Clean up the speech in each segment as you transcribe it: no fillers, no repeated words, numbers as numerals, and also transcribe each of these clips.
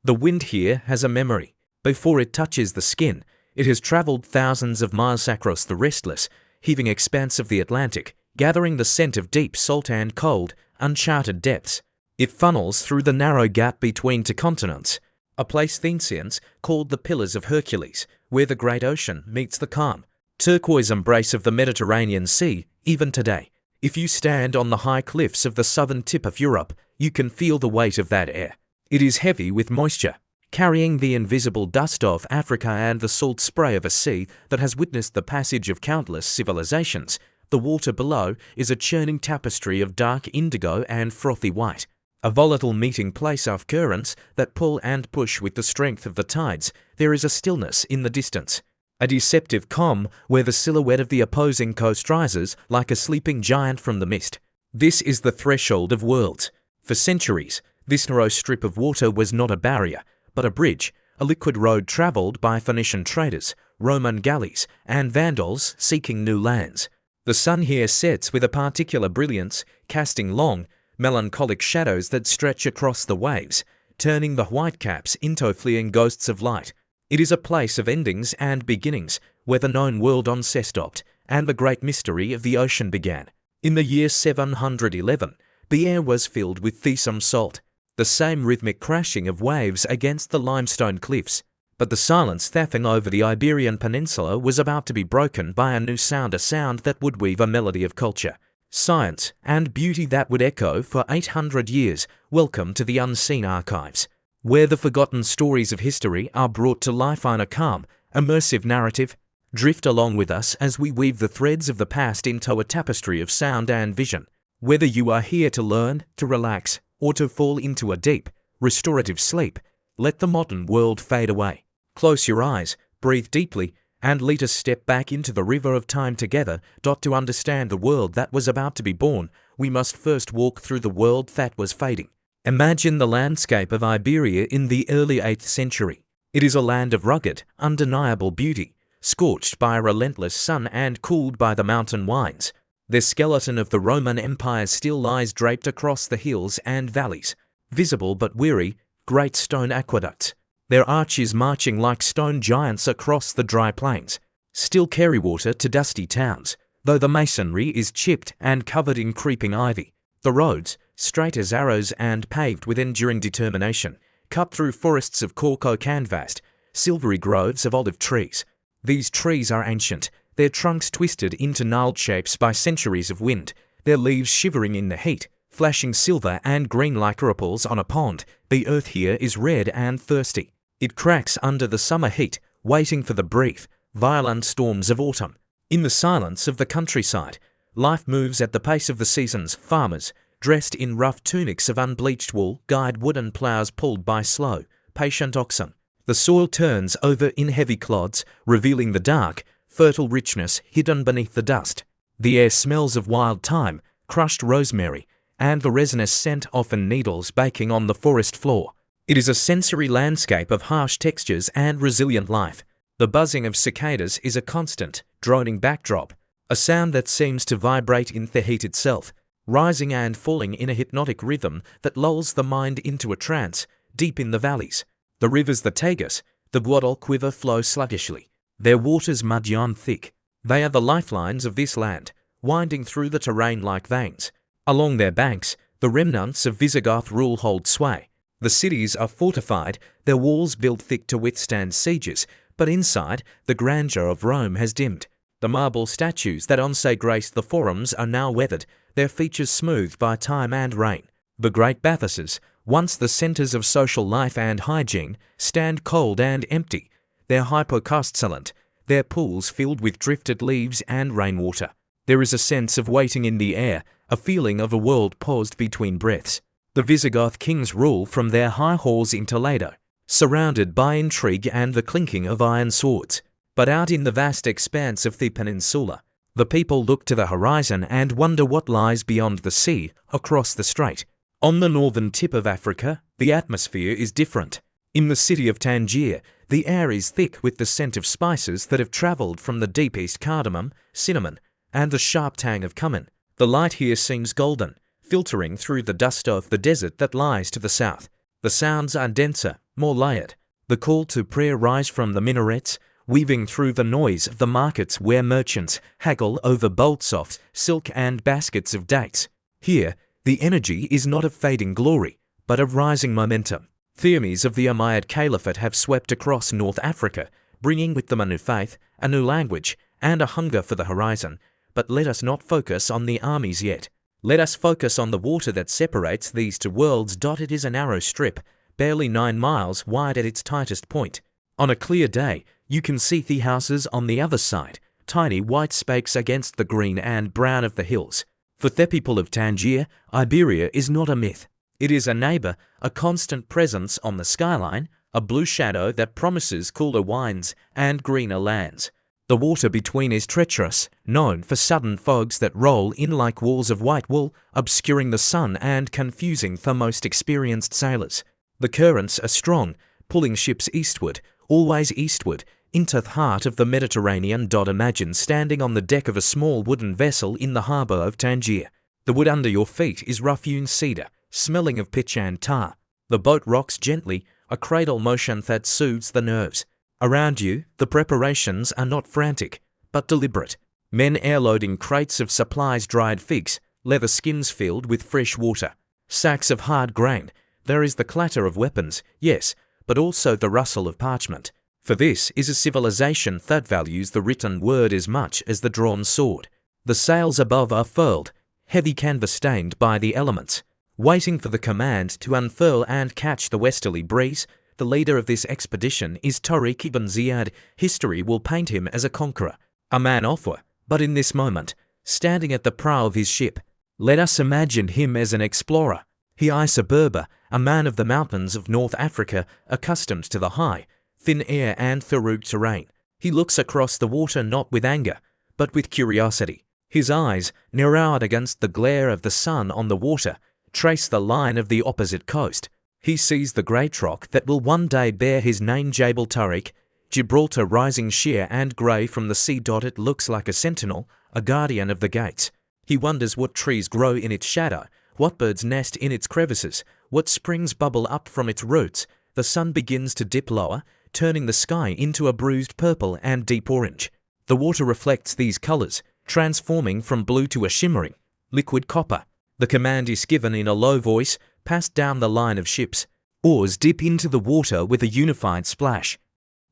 The wind here has a memory. Before it touches the skin, it has traveled thousands of miles across the restless, heaving expanse of the Atlantic, gathering the scent of deep salt and cold, uncharted depths. It funnels through the narrow gap between two continents, a place ancients called the Pillars of Hercules, where the great ocean meets the calm, turquoise embrace of the Mediterranean Sea. Even today, if you stand on the high cliffs of the southern tip of Europe, you can feel the weight of that air. It is heavy with moisture, carrying the invisible dust of Africa and the salt spray of a sea that has witnessed the passage of countless civilizations. The water below is a churning tapestry of dark indigo and frothy white, a volatile meeting place of currents that pull and push with the strength of the tides. There is a stillness in the distance, a deceptive calm where the silhouette of the opposing coast rises like a sleeping giant from the mist. This is the threshold of worlds. For centuries, this narrow strip of water was not a barrier, but a bridge, a liquid road travelled by Phoenician traders, Roman galleys, and Vandals seeking new lands. The sun here sets with a particular brilliance, casting long, melancholic shadows that stretch across the waves, turning the whitecaps into fleeing ghosts of light. It is a place of endings and beginnings, where the known world onset stopped, and the great mystery of the ocean began. In the year 711, the air was filled with Thesum salt, the same rhythmic crashing of waves against the limestone cliffs. But the silence thawing over the Iberian Peninsula was about to be broken by a new sound, a sound that would weave a melody of culture, science, and beauty that would echo for 800 years. Welcome to the unseen archives, where the forgotten stories of history are brought to life in a calm, immersive narrative. Drift along with us as we weave the threads of the past into a tapestry of sound and vision. Whether you are here to learn, to relax, or to fall into a deep, restorative sleep, let the modern world fade away. Close your eyes, breathe deeply, and let us step back into the river of time together. To understand the world that was about to be born, we must first walk through the world that was fading. Imagine the landscape of Iberia in the early 8th century. It is a land of rugged, undeniable beauty, scorched by a relentless sun and cooled by the mountain winds. The skeleton of the Roman Empire still lies draped across the hills and valleys, visible but weary, great stone aqueducts, their arches marching like stone giants across the dry plains, still carry water to dusty towns, though the masonry is chipped and covered in creeping ivy. The roads, straight as arrows and paved with enduring determination, cut through forests of cocoa canvassed, silvery groves of olive trees. These trees are ancient, their trunks twisted into gnarled shapes by centuries of wind, their leaves shivering in the heat, flashing silver and green like ripples on a pond. The earth here is red and thirsty. It cracks under the summer heat, waiting for the brief, violent storms of autumn. In the silence of the countryside, life moves at the pace of the seasons. Farmers, dressed in rough tunics of unbleached wool, guide wooden ploughs pulled by slow, patient oxen. The soil turns over in heavy clods, revealing the dark, fertile richness hidden beneath the dust. The air smells of wild thyme, crushed rosemary, and the resinous scent of needles baking on the forest floor. It is a sensory landscape of harsh textures and resilient life. The buzzing of cicadas is a constant, droning backdrop, a sound that seems to vibrate in the heat itself, rising and falling in a hypnotic rhythm that lulls the mind into a trance. Deep in the valleys, the rivers, the Tagus, the Guadalquivir, flow sluggishly, their waters muddy and thick. They are the lifelines of this land, winding through the terrain like veins. Along their banks, the remnants of Visigoth rule hold sway. The cities are fortified, their walls built thick to withstand sieges, but inside, the grandeur of Rome has dimmed. The marble statues that once graced the forums are now weathered, their features smoothed by time and rain. The great bathhouses, once the centres of social life and hygiene, stand cold and empty, their hypocaustilant, their pools filled with drifted leaves and rainwater. There is a sense of waiting in the air, a feeling of a world paused between breaths. The Visigoth kings rule from their high halls in Toledo, surrounded by intrigue and the clinking of iron swords. But out in the vast expanse of the peninsula, the people look to the horizon and wonder what lies beyond the sea, across the strait. On the northern tip of Africa, the atmosphere is different. In the city of Tangier, the air is thick with the scent of spices that have travelled from the deep east: cardamom, cinnamon, and the sharp tang of cumin. The light here seems golden, filtering through the dust of the desert that lies to the south. The sounds are denser, more layered. The call to prayer rise from the minarets, weaving through the noise of the markets where merchants haggle over bolts of silk and baskets of dates. Here, the energy is not of fading glory, but of rising momentum. The armies of the Umayyad Caliphate have swept across North Africa, bringing with them a new faith, a new language, and a hunger for the horizon. But let us not focus on the armies yet. Let us focus on the water that separates these two worlds. It is a narrow strip, barely 9 miles wide at its tightest point. On a clear day, you can see the houses on the other side, tiny white specks against the green and brown of the hills. For the people of Tangier, Iberia is not a myth. It is a neighbor, a constant presence on the skyline, a blue shadow that promises cooler wines and greener lands. The water between is treacherous, known for sudden fogs that roll in like walls of white wool, obscuring the sun and confusing the most experienced sailors. The currents are strong, pulling ships eastward, always eastward, into the heart of the Mediterranean. Imagine standing on the deck of a small wooden vessel in the harbour of Tangier. The wood under your feet is rough-hewn cedar, smelling of pitch and tar. The boat rocks gently, a cradle motion that soothes the nerves. Around you, the preparations are not frantic, but deliberate. Men airloading crates of supplies, dried figs, leather skins filled with fresh water, sacks of hard grain. There is the clatter of weapons, yes, but also the rustle of parchment. For this is a civilization that values the written word as much as the drawn sword. The sails above are furled, heavy canvas stained by the elements, waiting for the command to unfurl and catch the westerly breeze. The leader of this expedition is Tariq ibn Ziyad. History will paint him as a conqueror, a man of war, but in this moment, standing at the prow of his ship, let us imagine him as an explorer. He is a Berber, a man of the mountains of North Africa, accustomed to the high, thin air and the rugged terrain. He looks across the water not with anger, but with curiosity. His eyes, narrowed against the glare of the sun on the water, trace the line of the opposite coast. He sees the great rock that will one day bear his name, Jabal Tariq, Gibraltar rising sheer and grey from the sea. It looks like a sentinel, a guardian of the gates. He wonders what trees grow in its shadow, what birds nest in its crevices, what springs bubble up from its roots. The sun begins to dip lower, turning the sky into a bruised purple and deep orange. The water reflects these colours, transforming from blue to a shimmering, liquid copper. The command is given in a low voice, passed down the line of ships. Oars dip into the water with a unified splash,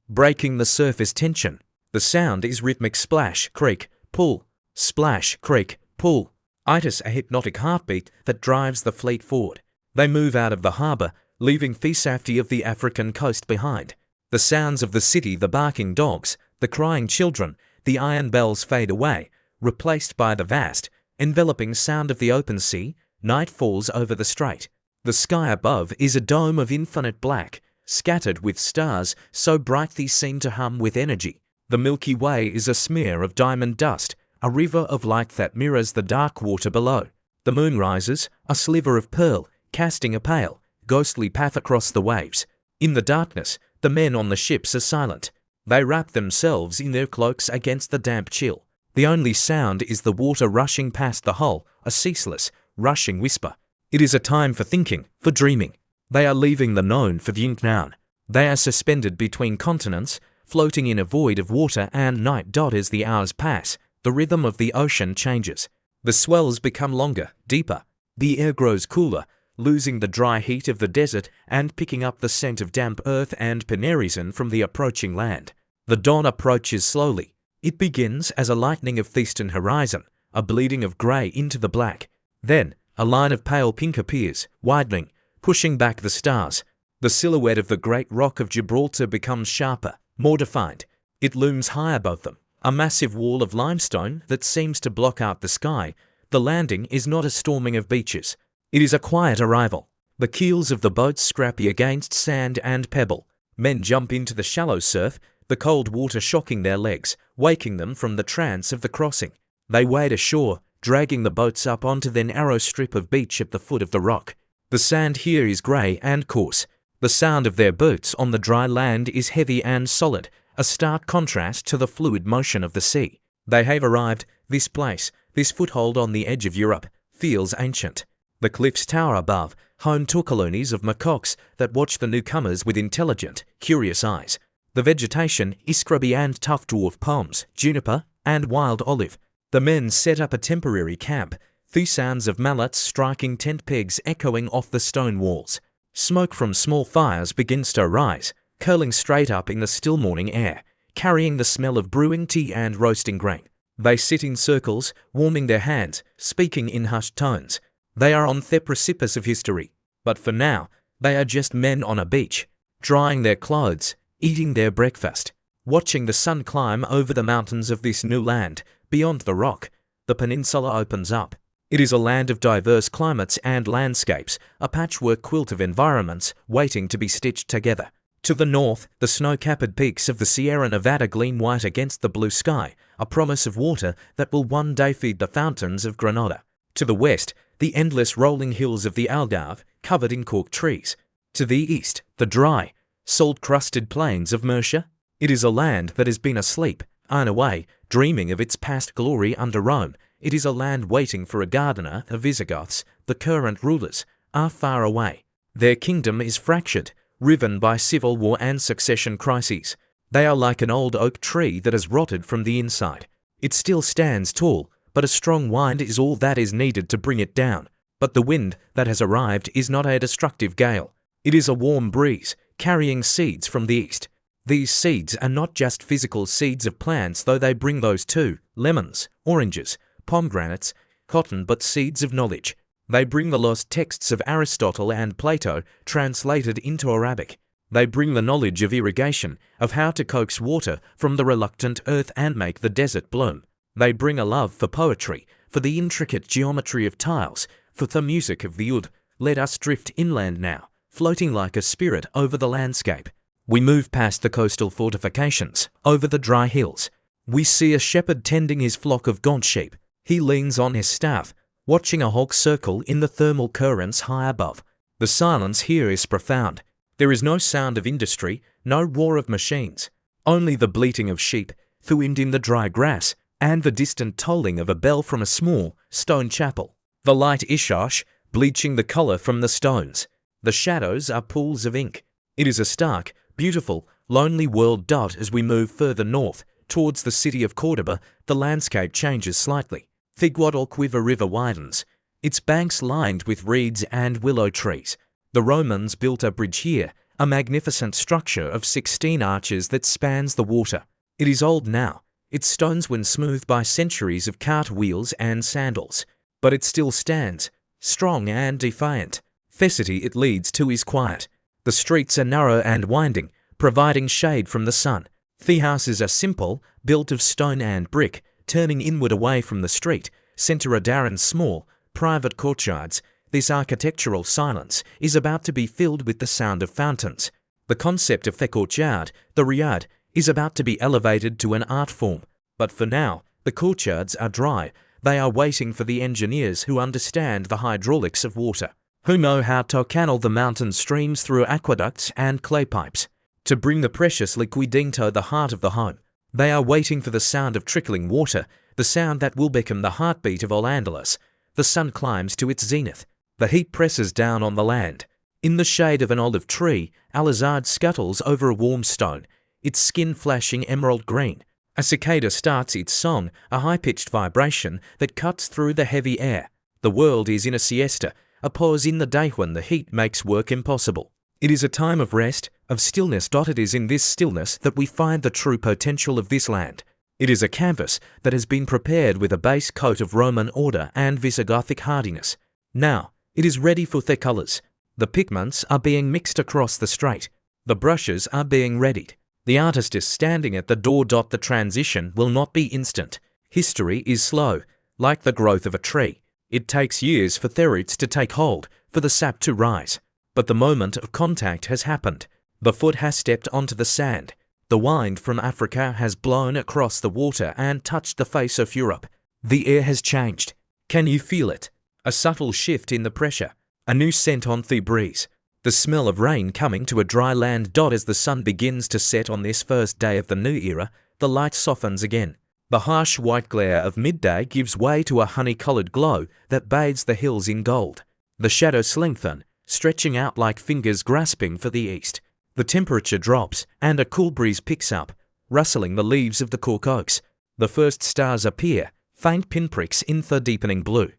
breaking the surface tension. The sound is rhythmic: splash, creak, pull, splash, creak, pull. It is a hypnotic heartbeat that drives the fleet forward. They move out of the harbour, leaving the safety of the African coast behind. The sounds of the city, the barking dogs, the crying children, the iron bells fade away, replaced by the vast, enveloping sound of the open sea. Night falls over the strait. The sky above is a dome of infinite black, scattered with stars so bright they seem to hum with energy. The Milky Way is a smear of diamond dust, a river of light that mirrors the dark water below. The moon rises, a sliver of pearl, casting a pale, ghostly path across the waves. In the darkness, the men on the ships are silent. They wrap themselves in their cloaks against the damp chill. The only sound is the water rushing past the hull, a ceaseless, rushing whisper. It is a time for thinking, for dreaming. They are leaving the known for the unknown. They are suspended between continents, floating in a void of water and night. As the hours pass, the rhythm of the ocean changes. The swells become longer, deeper. The air grows cooler, losing the dry heat of the desert and picking up the scent of damp earth and penarison from the approaching land. The dawn approaches slowly. It begins as a lightening of the eastern horizon, a bleeding of grey into the black. Then, a line of pale pink appears, widening, pushing back the stars. The silhouette of the great rock of Gibraltar becomes sharper, more defined. It looms high above them, a massive wall of limestone that seems to block out the sky. The landing is not a storming of beaches. It is a quiet arrival. The keels of the boats scrappy against sand and pebble. Men jump into the shallow surf, the cold water shocking their legs, waking them from the trance of the crossing. They wade ashore, dragging the boats up onto the narrow strip of beach at the foot of the rock. The sand here is grey and coarse. The sound of their boots on the dry land is heavy and solid, a stark contrast to the fluid motion of the sea. They have arrived. This place, this foothold on the edge of Europe, feels ancient. The cliffs tower above, home to colonies of macaques that watch the newcomers with intelligent, curious eyes. The vegetation is scrubby and tough dwarf palms, juniper, and wild olive. The men set up a temporary camp, the sounds of mallets striking tent pegs echoing off the stone walls. Smoke from small fires begins to rise, curling straight up in the still morning air, carrying the smell of brewing tea and roasting grain. They sit in circles, warming their hands, speaking in hushed tones. They are on the precipice of history, but for now, they are just men on a beach, drying their clothes, eating their breakfast, watching the sun climb over the mountains of this new land. Beyond the rock, the peninsula opens up. It is a land of diverse climates and landscapes, a patchwork quilt of environments waiting to be stitched together. To the north, the snow-capped peaks of the Sierra Nevada gleam white against the blue sky, a promise of water that will one day feed the fountains of Granada. To the west, the endless rolling hills of the Algarve, covered in cork trees. To the east, the dry, salt-crusted plains of Murcia. It is a land that has been asleep, unaway, dreaming of its past glory under Rome. It is a land waiting for a gardener. The Visigoths, the current rulers, are far away. Their kingdom is fractured, riven by civil war and succession crises. They are like an old oak tree that has rotted from the inside. It still stands tall, but a strong wind is all that is needed to bring it down. But the wind that has arrived is not a destructive gale. It is a warm breeze, carrying seeds from the east. These seeds are not just physical seeds of plants, though they bring those too: lemons, oranges, pomegranates, cotton, but seeds of knowledge. They bring the lost texts of Aristotle and Plato translated into Arabic. They bring the knowledge of irrigation, of how to coax water from the reluctant earth and make the desert bloom. They bring a love for poetry, for the intricate geometry of tiles, for the music of the oud. Let us drift inland now, floating like a spirit over the landscape. We move past the coastal fortifications, over the dry hills. We see a shepherd tending his flock of gaunt sheep. He leans on his staff, watching a hawk circle in the thermal currents high above. The silence here is profound. There is no sound of industry, no roar of machines. Only the bleating of sheep, the wind in the dry grass, and the distant tolling of a bell from a small, stone chapel. The light ishash, bleaching the colour from the stones. The shadows are pools of ink. It is a stark, beautiful, lonely world. As we move further north, towards the city of Cordoba, the landscape changes slightly. The Guadalquivir River widens, its banks lined with reeds and willow trees. The Romans built a bridge here, a magnificent structure of 16 arches that spans the water. It is old now, its stones when smoothed by centuries of cart wheels and sandals. But it still stands, strong and defiant. The city it leads to is quiet. The streets are narrow and winding, providing shade from the sun. The houses are simple, built of stone and brick, turning inward away from the street, centre Darren's small, private courtyards. This architectural silence is about to be filled with the sound of fountains. The concept of the courtyard, the riad, is about to be elevated to an art form. But for now, the courtyards are dry. They are waiting for the engineers who understand the hydraulics of water, who know how to channel the mountain streams through aqueducts and clay pipes, to bring the precious liquid into the heart of the home. They are waiting for the sound of trickling water, the sound that will become the heartbeat of Al-Andalus. The sun climbs to its zenith. The heat presses down on the land. In the shade of an olive tree, Al-Azad scuttles over a warm stone, its skin flashing emerald green. A cicada starts its song, a high-pitched vibration that cuts through the heavy air. The world is in a siesta, a pause in the day when the heat makes work impossible. It is a time of rest, of stillness. It is in this stillness that we find the true potential of this land. It is a canvas that has been prepared with a base coat of Roman order and Visigothic hardiness. Now, it is ready for the colours. The pigments are being mixed across the strait. The brushes are being readied. The artist is standing at the door. The transition will not be instant. History is slow, like the growth of a tree. It takes years for the roots to take hold, for the sap to rise. But the moment of contact has happened. The foot has stepped onto the sand. The wind from Africa has blown across the water and touched the face of Europe. The air has changed. Can you feel it? A subtle shift in the pressure. A new scent on the breeze. The smell of rain coming to a dry land. As the sun begins to set on this first day of the new era, the light softens again. The harsh white glare of midday gives way to a honey-coloured glow that bathes the hills in gold. The shadows lengthen, stretching out like fingers grasping for the east. The temperature drops, and a cool breeze picks up, rustling the leaves of the cork oaks. The first stars appear, faint pinpricks in the deepening blue.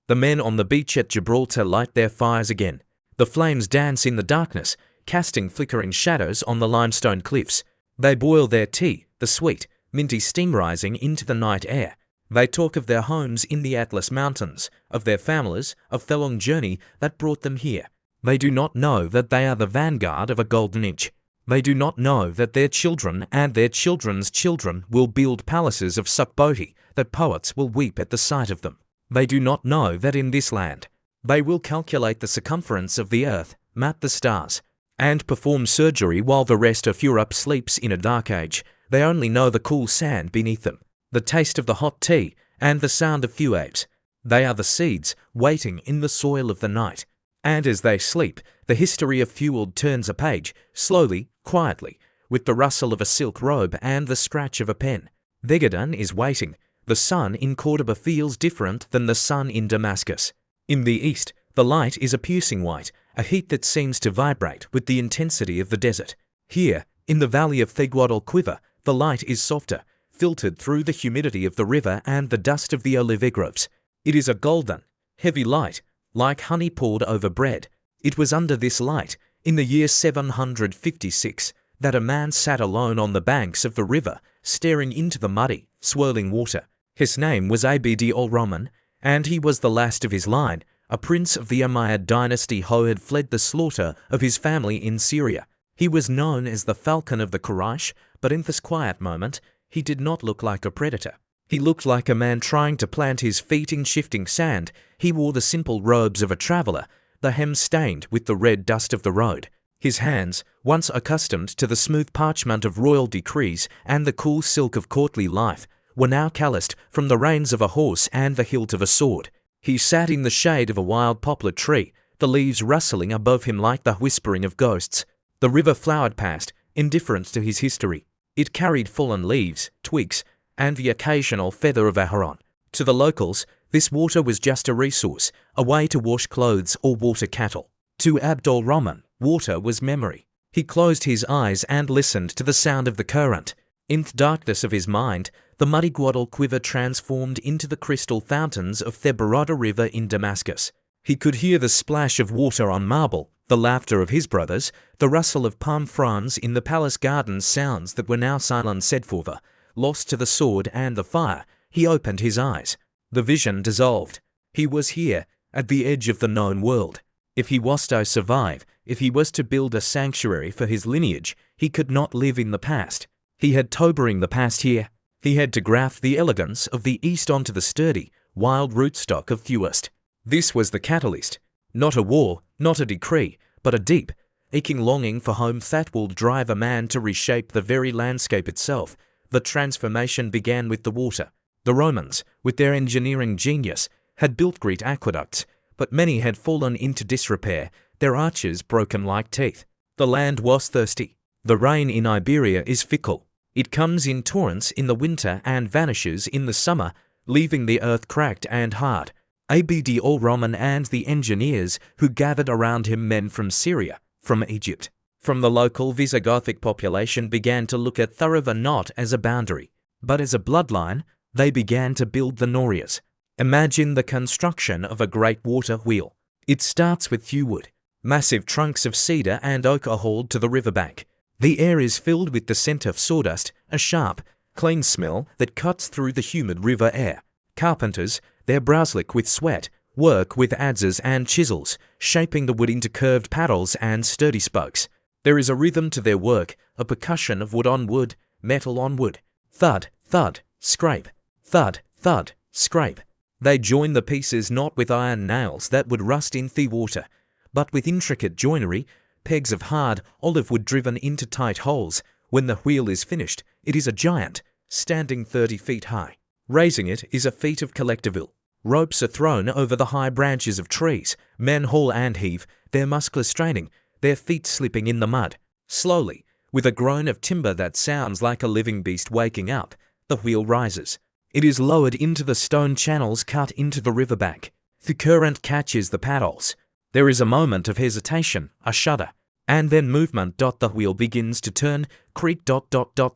The men on the beach at Gibraltar light their fires again. The flames dance in the darkness, casting flickering shadows on the limestone cliffs. They boil their tea, the sweet, minty steam rising into the night air. They talk of their homes in the Atlas Mountains, of their families, of the long journey that brought them here. They do not know that they are the vanguard of a golden age. They do not know that their children and their children's children will build palaces of Sukboti, that poets will weep at the sight of them. They do not know that in this land, they will calculate the circumference of the earth, map the stars, and perform surgery while the rest of Europe sleeps in a dark age. They only know the cool sand beneath them, the taste of the hot tea, and the sound of few apes. They are the seeds waiting in the soil of the night. And as they sleep, the history of Fueled turns a page, slowly, quietly, with the rustle of a silk robe and the scratch of a pen. Vegadan is waiting. The sun in Cordoba feels different than the sun in Damascus. In the east, the light is a piercing white, a heat that seems to vibrate with the intensity of the desert. Here, in the valley of the Guadalquivir, the light is softer, filtered through the humidity of the river and the dust of the olive groves. It is a golden, heavy light, like honey poured over bread. It was under this light, in the year 756, that a man sat alone on the banks of the river, staring into the muddy, swirling water. His name was Abd al-Rahman, and he was the last of his line, a prince of the Umayyad dynasty who had fled the slaughter of his family in Syria. He was known as the Falcon of the Quraysh, but in this quiet moment, he did not look like a predator. He looked like a man trying to plant his feet in shifting sand. He wore the simple robes of a traveller, the hem stained with the red dust of the road. His hands, once accustomed to the smooth parchment of royal decrees and the cool silk of courtly life, were now calloused from the reins of a horse and the hilt of a sword. He sat in the shade of a wild poplar tree, the leaves rustling above him like the whispering of ghosts. The river flowered past, indifferent to his history. It carried fallen leaves, twigs, and the occasional feather of a heron. To the locals, this water was just a resource, a way to wash clothes or water cattle. To Abd al-Rahman, water was memory. He closed his eyes and listened to the sound of the current. In the darkness of his mind, the muddy Guadalquivir transformed into the crystal fountains of the Barada River in Damascus. He could hear the splash of water on marble, the laughter of his brothers, the rustle of palm fronds in the palace gardens, sounds that were now silent said forever. Lost to the sword and the fire, he opened his eyes. The vision dissolved. He was here, at the edge of the known world. If he was to survive, if he was to build a sanctuary for his lineage, he could not live in the past. He had to bring the past here. He had to graft the elegance of the East onto the sturdy, wild rootstock of the West. This was the catalyst. Not a war, not a decree, but a deep, aching longing for home that will drive a man to reshape the very landscape itself. The transformation began with the water. The Romans, with their engineering genius, had built great aqueducts, but many had fallen into disrepair, their arches broken like teeth. The land was thirsty. The rain in Iberia is fickle. It comes in torrents in the winter and vanishes in the summer, leaving the earth cracked and hard. Abd al-Rahman and the engineers who gathered around him, men from Syria, from Egypt, from the local Visigothic population, began to look at Thurava not as a boundary, but as a bloodline. They began to build the Norias. Imagine the construction of a great water wheel. It starts with yew wood. Massive trunks of cedar and oak are hauled to the riverbank. The air is filled with the scent of sawdust, a sharp, clean smell that cuts through the humid river air. Carpenters, their brows slick with sweat, work with adzes and chisels, shaping the wood into curved paddles and sturdy spokes. There is a rhythm to their work, a percussion of wood on wood, metal on wood. Thud, thud, scrape. Thud, thud, scrape. They join the pieces not with iron nails that would rust in the water, but with intricate joinery, pegs of hard olive wood driven into tight holes. When the wheel is finished, it is a giant, standing 30 feet high. Raising it is a feat of collective will. Ropes are thrown over the high branches of trees. Men haul and heave, their muscles straining, their feet slipping in the mud. Slowly, with a groan of timber that sounds like a living beast waking up, the wheel rises. It is lowered into the stone channels cut into the riverbank. The current catches the paddles. There is a moment of hesitation, a shudder, and then movement. The wheel begins to turn, creak,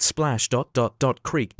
splash, creak,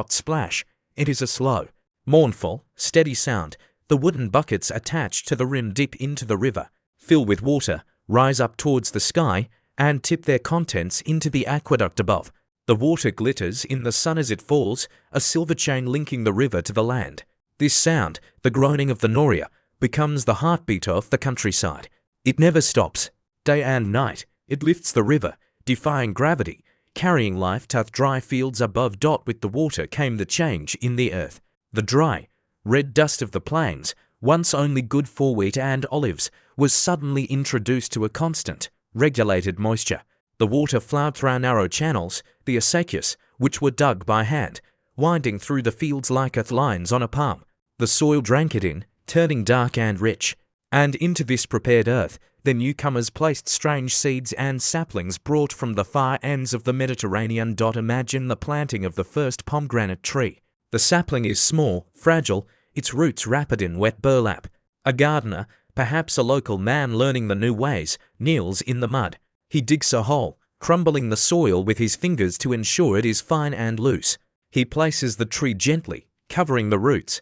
splash. It is a slow, mournful, steady sound. The wooden buckets attached to the rim dip into the river, fill with water, rise up towards the sky, and tip their contents into the aqueduct above. The water glitters in the sun as it falls, a silver chain linking the river to the land. This sound, the groaning of the Noria, becomes the heartbeat of the countryside. It never stops. Day and night, it lifts the river, defying gravity, carrying life to dry fields above. With the water came the change in the earth. The dry, red dust of the plains, once only good for wheat and olives, was suddenly introduced to a constant, regulated moisture. The water flowed through narrow channels, the acequias, which were dug by hand, winding through the fields like lines on a palm. The soil drank it in, turning dark and rich. And into this prepared earth, the newcomers placed strange seeds and saplings brought from the far ends of the Mediterranean. Imagine the planting of the first pomegranate tree. The sapling is small, fragile, its roots wrapped in wet burlap. A gardener, perhaps a local man learning the new ways, kneels in the mud. He digs a hole, crumbling the soil with his fingers to ensure it is fine and loose. He places the tree gently, covering the roots,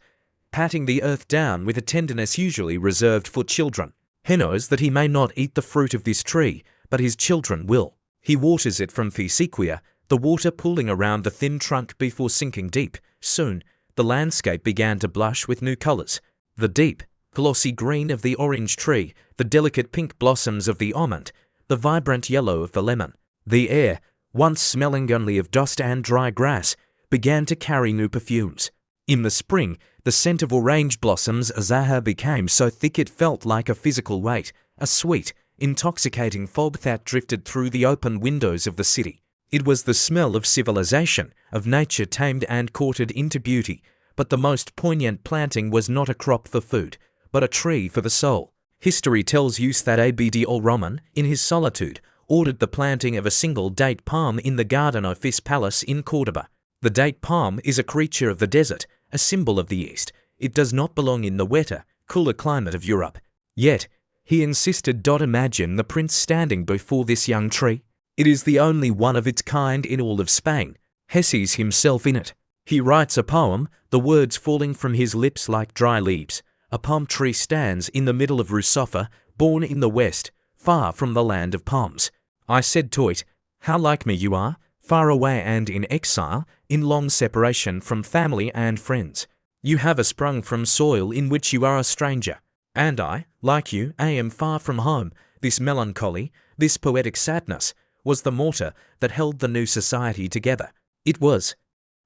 patting the earth down with a tenderness usually reserved for children. He knows that he may not eat the fruit of this tree, but his children will. He waters it from the sequoia, the water pooling around the thin trunk before sinking deep. Soon, the landscape began to blush with new colors. The deep, glossy green of the orange tree, the delicate pink blossoms of the almond, the vibrant yellow of the lemon. The air, once smelling only of dust and dry grass, began to carry new perfumes. In the spring, the scent of orange blossoms azahar became so thick it felt like a physical weight, a sweet, intoxicating fog that drifted through the open windows of the city. It was the smell of civilization, of nature tamed and courted into beauty, but the most poignant planting was not a crop for food, but a tree for the soul. History tells us that Abd al-Rahman, in his solitude, ordered the planting of a single date palm in the garden of his palace in Cordoba. The date palm is a creature of the desert, a symbol of the East. It does not belong in the wetter, cooler climate of Europe. Yet, he insisted. Imagine the prince standing before this young tree. It is the only one of its kind in all of Spain. He sees himself in it. He writes a poem, the words falling from his lips like dry leaves. A palm tree stands in the middle of Rusofa, born in the west, far from the land of palms. I said to it, "How like me you are, far away and in exile, in long separation from family and friends. You have sprung from soil in which you are a stranger. And I, like you, am far from home. This melancholy, this poetic sadness, was the mortar that held the new society together. It was.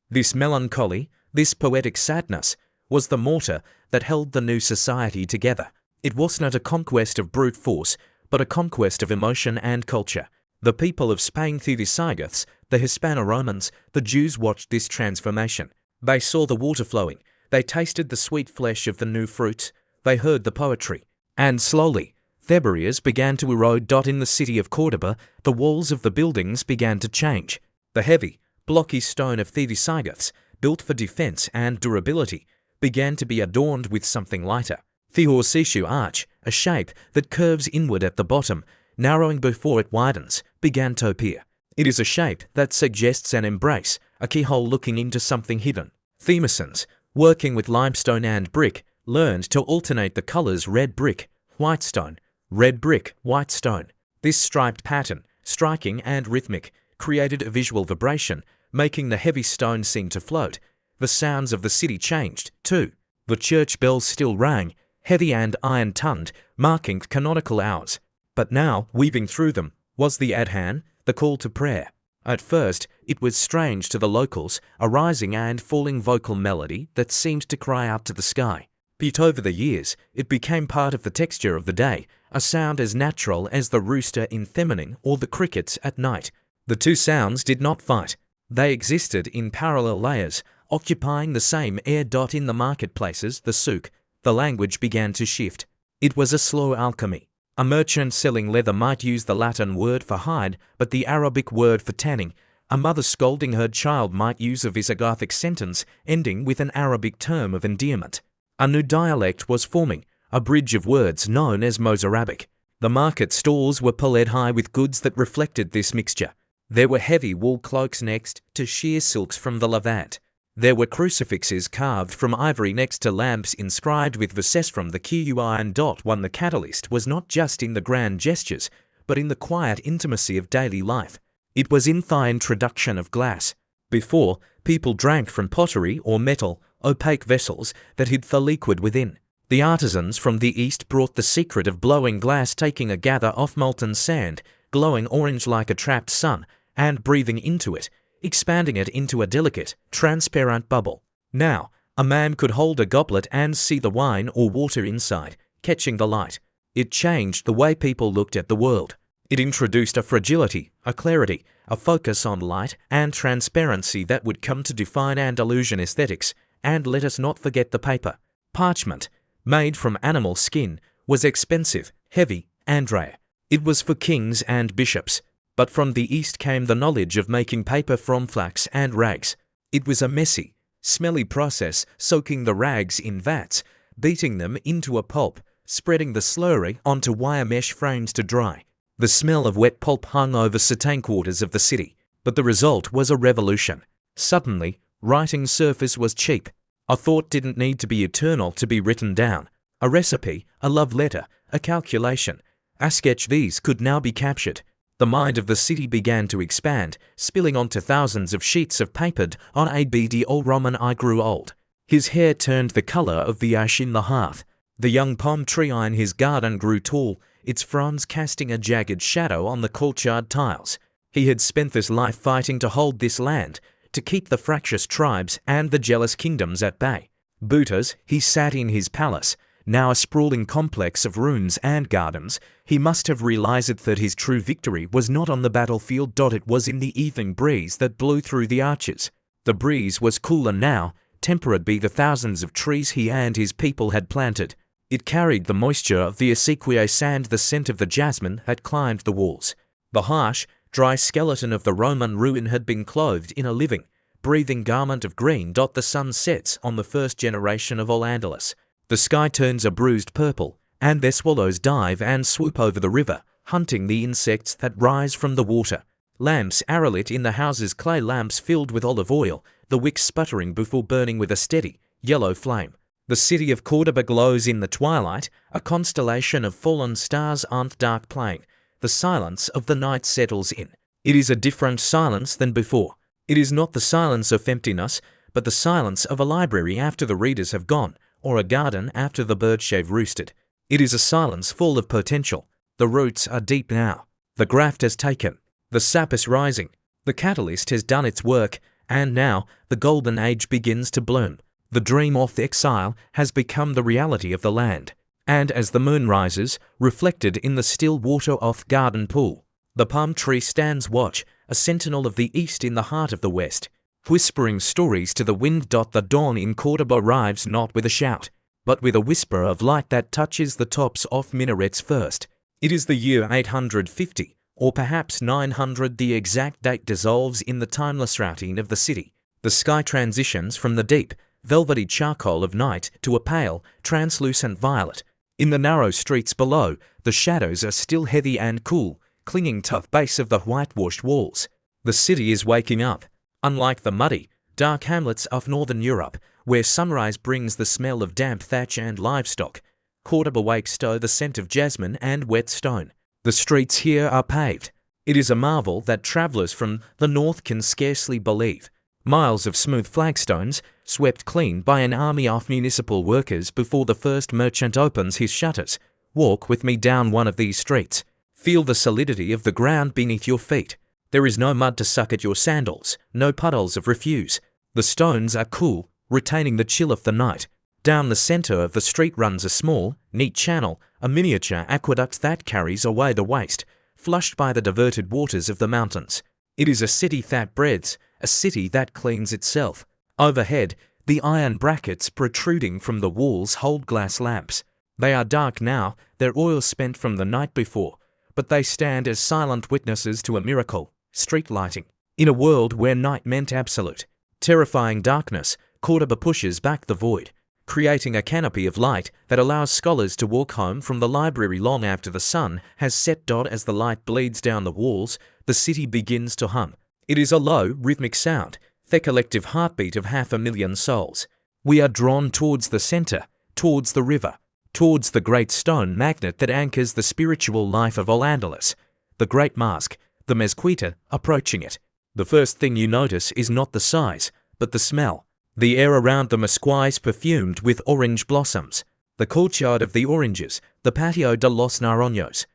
This melancholy, this poetic sadness, was the mortar that held the new society together. It was not a conquest of brute force, but a conquest of emotion and culture. The people of Spain, the Visigoths, the Hispano-Romans, the Jews watched this transformation. They saw the water flowing. They tasted the sweet flesh of the new fruits. They heard the poetry. And slowly, their barriers began to erode. In the city of Cordoba, the walls of the buildings began to change. The heavy, blocky stone of the Visigoths, built for defense and durability, began to be adorned with something lighter. The horseshoe arch, a shape that curves inward at the bottom, narrowing before it widens, began to appear. It is a shape that suggests an embrace, a keyhole looking into something hidden. The masons, working with limestone and brick, learned to alternate the colors red brick, white stone, red brick, white stone. This striped pattern, striking and rhythmic, created a visual vibration, making the heavy stone seem to float. The sounds of the city changed, too. The church bells still rang, heavy and iron-tongued, marking canonical hours. But now, weaving through them, was the adhan, the call to prayer. At first, it was strange to the locals, a rising and falling vocal melody that seemed to cry out to the sky. But over the years, it became part of the texture of the day, a sound as natural as the rooster in feminine or the crickets at night. The two sounds did not fight. They existed in parallel layers, occupying the same air. In the marketplaces, the souk, the language began to shift. It was a slow alchemy. A merchant selling leather might use the Latin word for hide, but the Arabic word for tanning. A mother scolding her child might use a Visigothic sentence ending with an Arabic term of endearment. A new dialect was forming, a bridge of words known as Mozarabic. The market stalls were piled high with goods that reflected this mixture. There were heavy wool cloaks next to sheer silks from the Levant. There were crucifixes carved from ivory next to lamps inscribed with verses from the Qur'an. The catalyst was not just in the grand gestures, but in the quiet intimacy of daily life. It was in the introduction of glass. Before, people drank from pottery or metal, opaque vessels that hid the liquid within. The artisans from the east brought the secret of blowing glass, taking a gather of molten sand, glowing orange like a trapped sun, and breathing into it, expanding it into a delicate, transparent bubble. Now, a man could hold a goblet and see the wine or water inside, catching the light. It changed the way people looked at the world. It introduced a fragility, a clarity, a focus on light and transparency that would come to define Andalusian aesthetics. And let us not forget the paper. Parchment, made from animal skin, was expensive, heavy, and rare. It was for kings and bishops. But from the east came the knowledge of making paper from flax and rags. It was a messy, smelly process, soaking the rags in vats, beating them into a pulp, spreading the slurry onto wire mesh frames to dry. The smell of wet pulp hung over certain quarters of the city. But the result was a revolution. Suddenly, writing surface was cheap. A thought didn't need to be eternal to be written down. A recipe, a love letter, a calculation, a sketch, these could now be captured. The mind of the city began to expand, spilling onto thousands of sheets of paper. On Abd al-Rahman I grew old. His hair turned the color of the ash in the hearth. The young palm tree in his garden grew tall, its fronds casting a jagged shadow on the courtyard tiles. He had spent his life fighting to hold this land, to keep the fractious tribes and the jealous kingdoms at bay. Butas, he sat in his palace, now a sprawling complex of rooms and gardens. He must have realized that his true victory was not on the battlefield. It was in the evening breeze that blew through the arches. The breeze was cooler now, tempered by the thousands of trees he and his people had planted. It carried the moisture of the acequia sand, the scent of the jasmine had climbed the walls. The harsh, dry skeleton of the Roman ruin had been clothed in a living, breathing garment of green. The sun sets on the first generation of Al-Andalus. The sky turns a bruised purple, and their swallows dive and swoop over the river, hunting the insects that rise from the water. Lamps are lit in the houses, clay lamps filled with olive oil, the wicks sputtering before burning with a steady, yellow flame. The city of Cordoba glows in the twilight, a constellation of fallen stars on the dark plain. The silence of the night settles in. It is a different silence than before. It is not the silence of emptiness, but the silence of a library after the readers have gone, or a garden after the birds have roosted. It is a silence full of potential. The roots are deep now. The graft has taken. The sap is rising. The catalyst has done its work, and now the golden age begins to bloom. The dream of exile has become the reality of the land. And as the moon rises, reflected in the still water of the garden pool, the palm tree stands watch, a sentinel of the east in the heart of the west, whispering stories to the wind. The dawn in Cordoba arrives not with a shout, but with a whisper of light that touches the tops of minarets first. It is the year 850, or perhaps 900. The exact date dissolves in the timeless routine of the city. The sky transitions from the deep, velvety charcoal of night to a pale, translucent violet. In the narrow streets below, the shadows are still heavy and cool, clinging to the base of the whitewashed walls. The city is waking up. Unlike the muddy, dark hamlets of northern Europe, where sunrise brings the smell of damp thatch and livestock, Cordoba wakes to the scent of jasmine and wet stone. The streets here are paved. It is a marvel that travelers from the north can scarcely believe. Miles of smooth flagstones, swept clean by an army of municipal workers before the first merchant opens his shutters. Walk with me down one of these streets. Feel the solidity of the ground beneath your feet. There is no mud to suck at your sandals, no puddles of refuse. The stones are cool, retaining the chill of the night. Down the center of the street runs a small, neat channel, a miniature aqueduct that carries away the waste, flushed by the diverted waters of the mountains. It is a city that breathes, a city that cleans itself. Overhead, the iron brackets protruding from the walls hold glass lamps. They are dark now, their oil spent from the night before, but they stand as silent witnesses to a miracle, street lighting. In a world where night meant absolute, terrifying darkness, Cordoba pushes back the void. creating a canopy of light that allows scholars to walk home from the library long after the sun has set. As the light bleeds down the walls, the city begins to hum. It is a low, rhythmic sound, the collective heartbeat of 500,000 souls. We are drawn towards the center, towards the river, towards the great stone magnet that anchors the spiritual life of Al-Andalus, the great mosque, the mezquita, approaching it. The first thing you notice is not the size, but the smell. The air around the mosque is perfumed with orange blossoms. The courtyard of the oranges, the patio de los naranjos,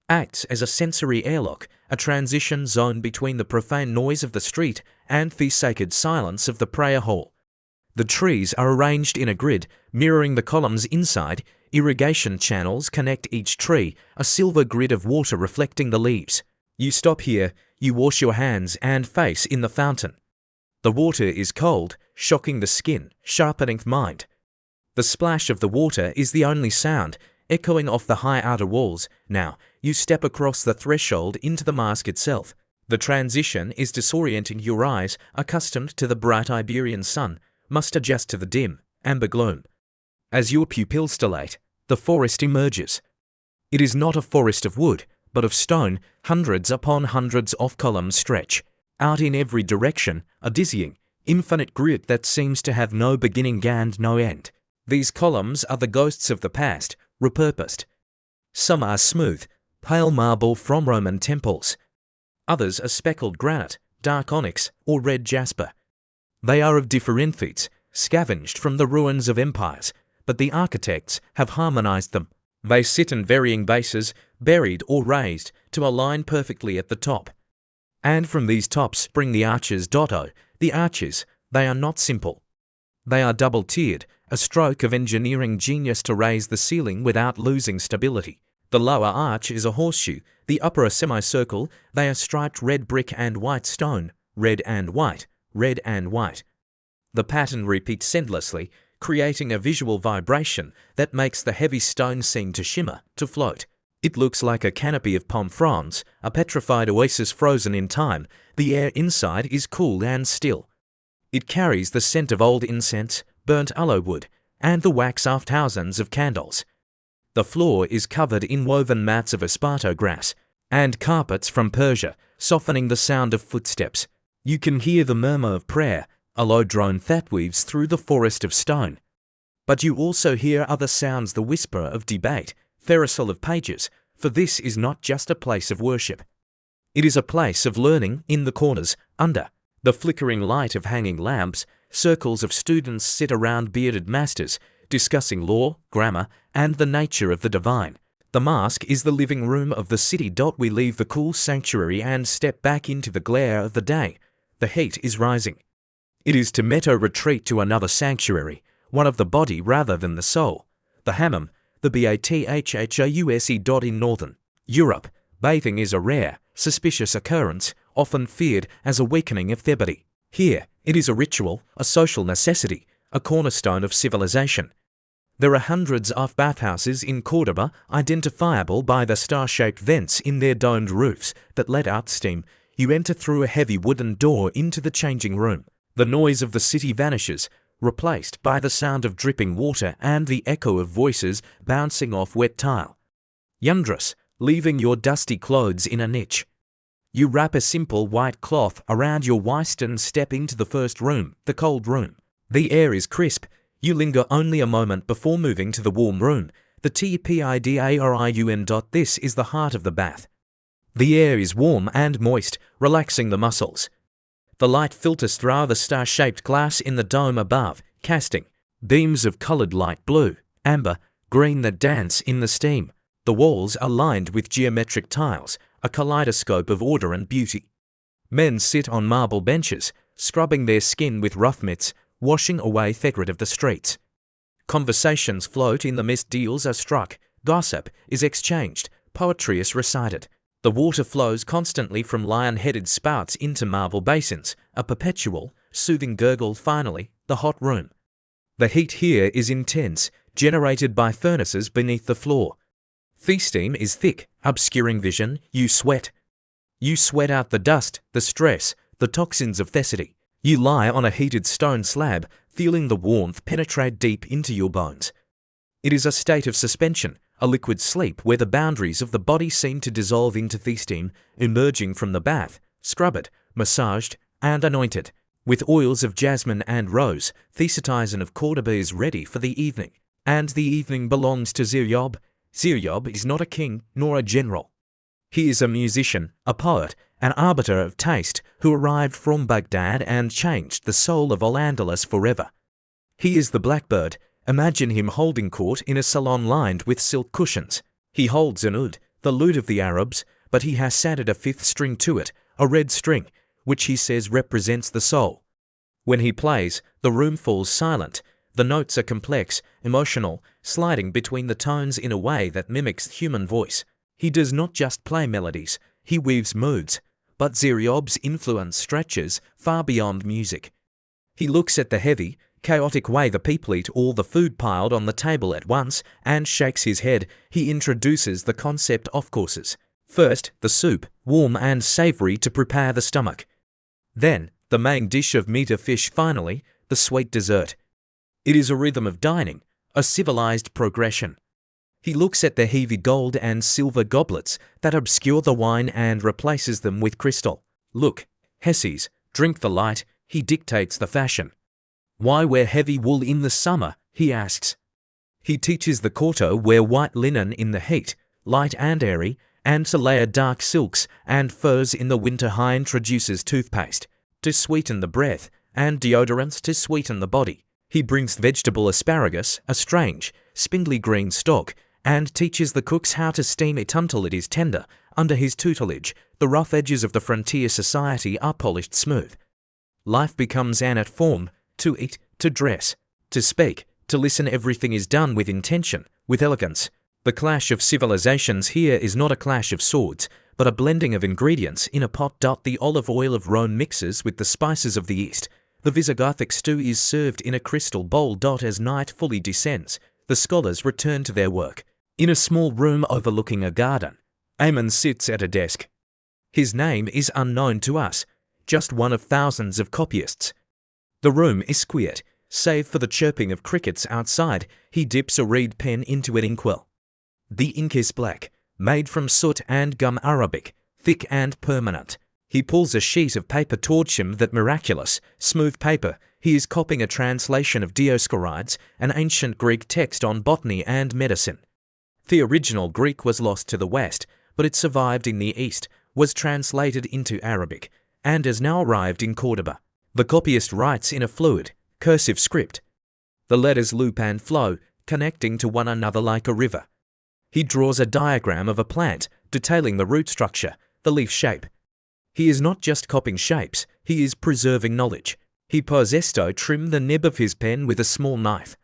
acts as a sensory airlock, a transition zone between the profane noise of the street and the sacred silence of the prayer hall. The trees are arranged in a grid, mirroring the columns inside. Irrigation channels connect each tree, a silver grid of water reflecting the leaves. You stop here, you wash your hands and face in the fountain. The water is cold, shocking the skin, sharpening the mind. The splash of the water is the only sound, echoing off the high outer walls. Now, you step across the threshold into the mosque itself. The transition is disorienting. Your eyes, accustomed to the bright Iberian sun, must adjust to the dim, amber gloom. As your pupils dilate, the forest emerges. It is not a forest of wood, but of stone. Hundreds upon hundreds of columns stretch out in every direction, a dizzying, infinite grid that seems to have no beginning and no end. These columns are the ghosts of the past, repurposed. Some are smooth, pale marble from Roman temples. Others are speckled granite, dark onyx, or red jasper. They are of different feats, scavenged from the ruins of empires, but the architects have harmonized them. They sit in varying bases, buried or raised, to align perfectly at the top. And from these tops spring the arches. The arches, they are not simple. They are double-tiered, a stroke of engineering genius to raise the ceiling without losing stability. The lower arch is a horseshoe, the upper a semicircle. They are striped red brick and white stone, red and white, red and white. The pattern repeats endlessly, creating a visual vibration that makes the heavy stone seem to shimmer, to float. It looks like a canopy of palm fronds, a petrified oasis frozen in time. The air inside is cool and still. It carries the scent of old incense, burnt aloe wood, and the wax of thousands of candles. The floor is covered in woven mats of esparto grass and carpets from Persia, softening the sound of footsteps. You can hear the murmur of prayer, a low drone that weaves through the forest of stone. But you also hear other sounds, the whisper of debate, the rustle of pages, for this is not just a place of worship. It is a place of learning. In the corners, under the flickering light of hanging lamps, circles of students sit around bearded masters, discussing law, grammar, and the nature of the divine. The mosque is the living room of the city. We leave the cool sanctuary and step back into the glare of the day. The heat is rising. It is to retreat to another sanctuary, one of the body rather than the soul. The hammam, the bathhouse. In northern Europe, bathing is a rare, suspicious occurrence, often feared as a weakening of the body. Here, it is a ritual, a social necessity, a cornerstone of civilization. There are hundreds of bathhouses in Cordoba, identifiable by the star-shaped vents in their domed roofs that let out steam. You enter through a heavy wooden door into the changing room. The noise of the city vanishes, replaced by the sound of dripping water and the echo of voices bouncing off wet tile. You undress, leaving your dusty clothes in a niche. You wrap a simple white cloth around your waist and step into the first room, the cold room. The air is crisp. You linger only a moment before moving to the warm room, the tepidarium. This is the heart of the bath. The air is warm and moist, relaxing the muscles. The light filters through the star-shaped glass in the dome above, casting beams of colored light blue, amber, green that dance in the steam. The walls are lined with geometric tiles, a kaleidoscope of order and beauty. Men sit on marble benches, scrubbing their skin with rough mitts, washing away the grit of the streets. Conversations float in the mist, deals are struck, gossip is exchanged, poetry is recited. The water flows constantly from lion-headed spouts into marble basins, a perpetual, soothing gurgle. Finally, the hot room. The heat here is intense, generated by furnaces beneath the floor. The steam is thick, obscuring vision. You sweat. You sweat out the dust, the stress, the toxins of the city. You lie on a heated stone slab, feeling the warmth penetrate deep into your bones. It is a state of suspension, a liquid sleep where the boundaries of the body seem to dissolve into the steam, emerging from the bath, scrubbed, massaged, and anointed. With oils of jasmine and rose, the citizen of Cordoba is ready for the evening. And the evening belongs to Ziryob. Ziryob is not a king nor a general. He is a musician, a poet, an arbiter of taste who arrived from Baghdad and changed the soul of Al-Andalus forever. He is the blackbird. Imagine him holding court in a salon lined with silk cushions. He holds an oud, the lute of the Arabs, but he has added a fifth string to it, a red string, which he says represents the soul. When he plays, the room falls silent. The notes are complex, emotional, sliding between the tones in a way that mimics human voice. He does not just play melodies, he weaves moods. But Ziryob's influence stretches far beyond music. He looks at the heavy, chaotic way the people eat all the food piled on the table at once and shakes his head. He introduces the concept of courses. First, the soup, warm and savory to prepare the stomach. Then, the main dish of meat or fish, finally, the sweet dessert. It is a rhythm of dining, a civilized progression. He looks at the heavy gold and silver goblets that obscure the wine and replaces them with crystal. Look, Hesses, drink the light, he dictates the fashion. Why wear heavy wool in the summer, he asks. He teaches the Corto wear white linen in the heat, light and airy, and to layer dark silks and furs in the winter. He introduces toothpaste to sweeten the breath and deodorants to sweeten the body. He brings vegetable asparagus, a strange, spindly green stalk, and teaches the cooks how to steam it until it is tender. Under his tutelage, the rough edges of the frontier society are polished smooth. Life becomes an art form. To eat, to dress, to speak, to listen, everything is done with intention, with elegance. The clash of civilizations here is not a clash of swords, but a blending of ingredients in a pot. The olive oil of Rome mixes with the spices of the East. The Visigothic stew is served in a crystal bowl. As night fully descends, the scholars return to their work. In a small room overlooking a garden, Ammon sits at a desk. His name is unknown to us, just one of thousands of copyists. The room is quiet, save for the chirping of crickets outside. He dips a reed pen into an inkwell. The ink is black, made from soot and gum arabic, thick and permanent. He pulls a sheet of paper towards him, that miraculous, smooth paper. He is copying a translation of Dioscorides, an ancient Greek text on botany and medicine. The original Greek was lost to the West, but it survived in the East, was translated into Arabic, and has now arrived in Cordoba. The copyist writes in a fluid, cursive script. The letters loop and flow, connecting to one another like a river. He draws a diagram of a plant, detailing the root structure, the leaf shape. He is not just copying shapes, he is preserving knowledge. He trim the nib of his pen with a small knife.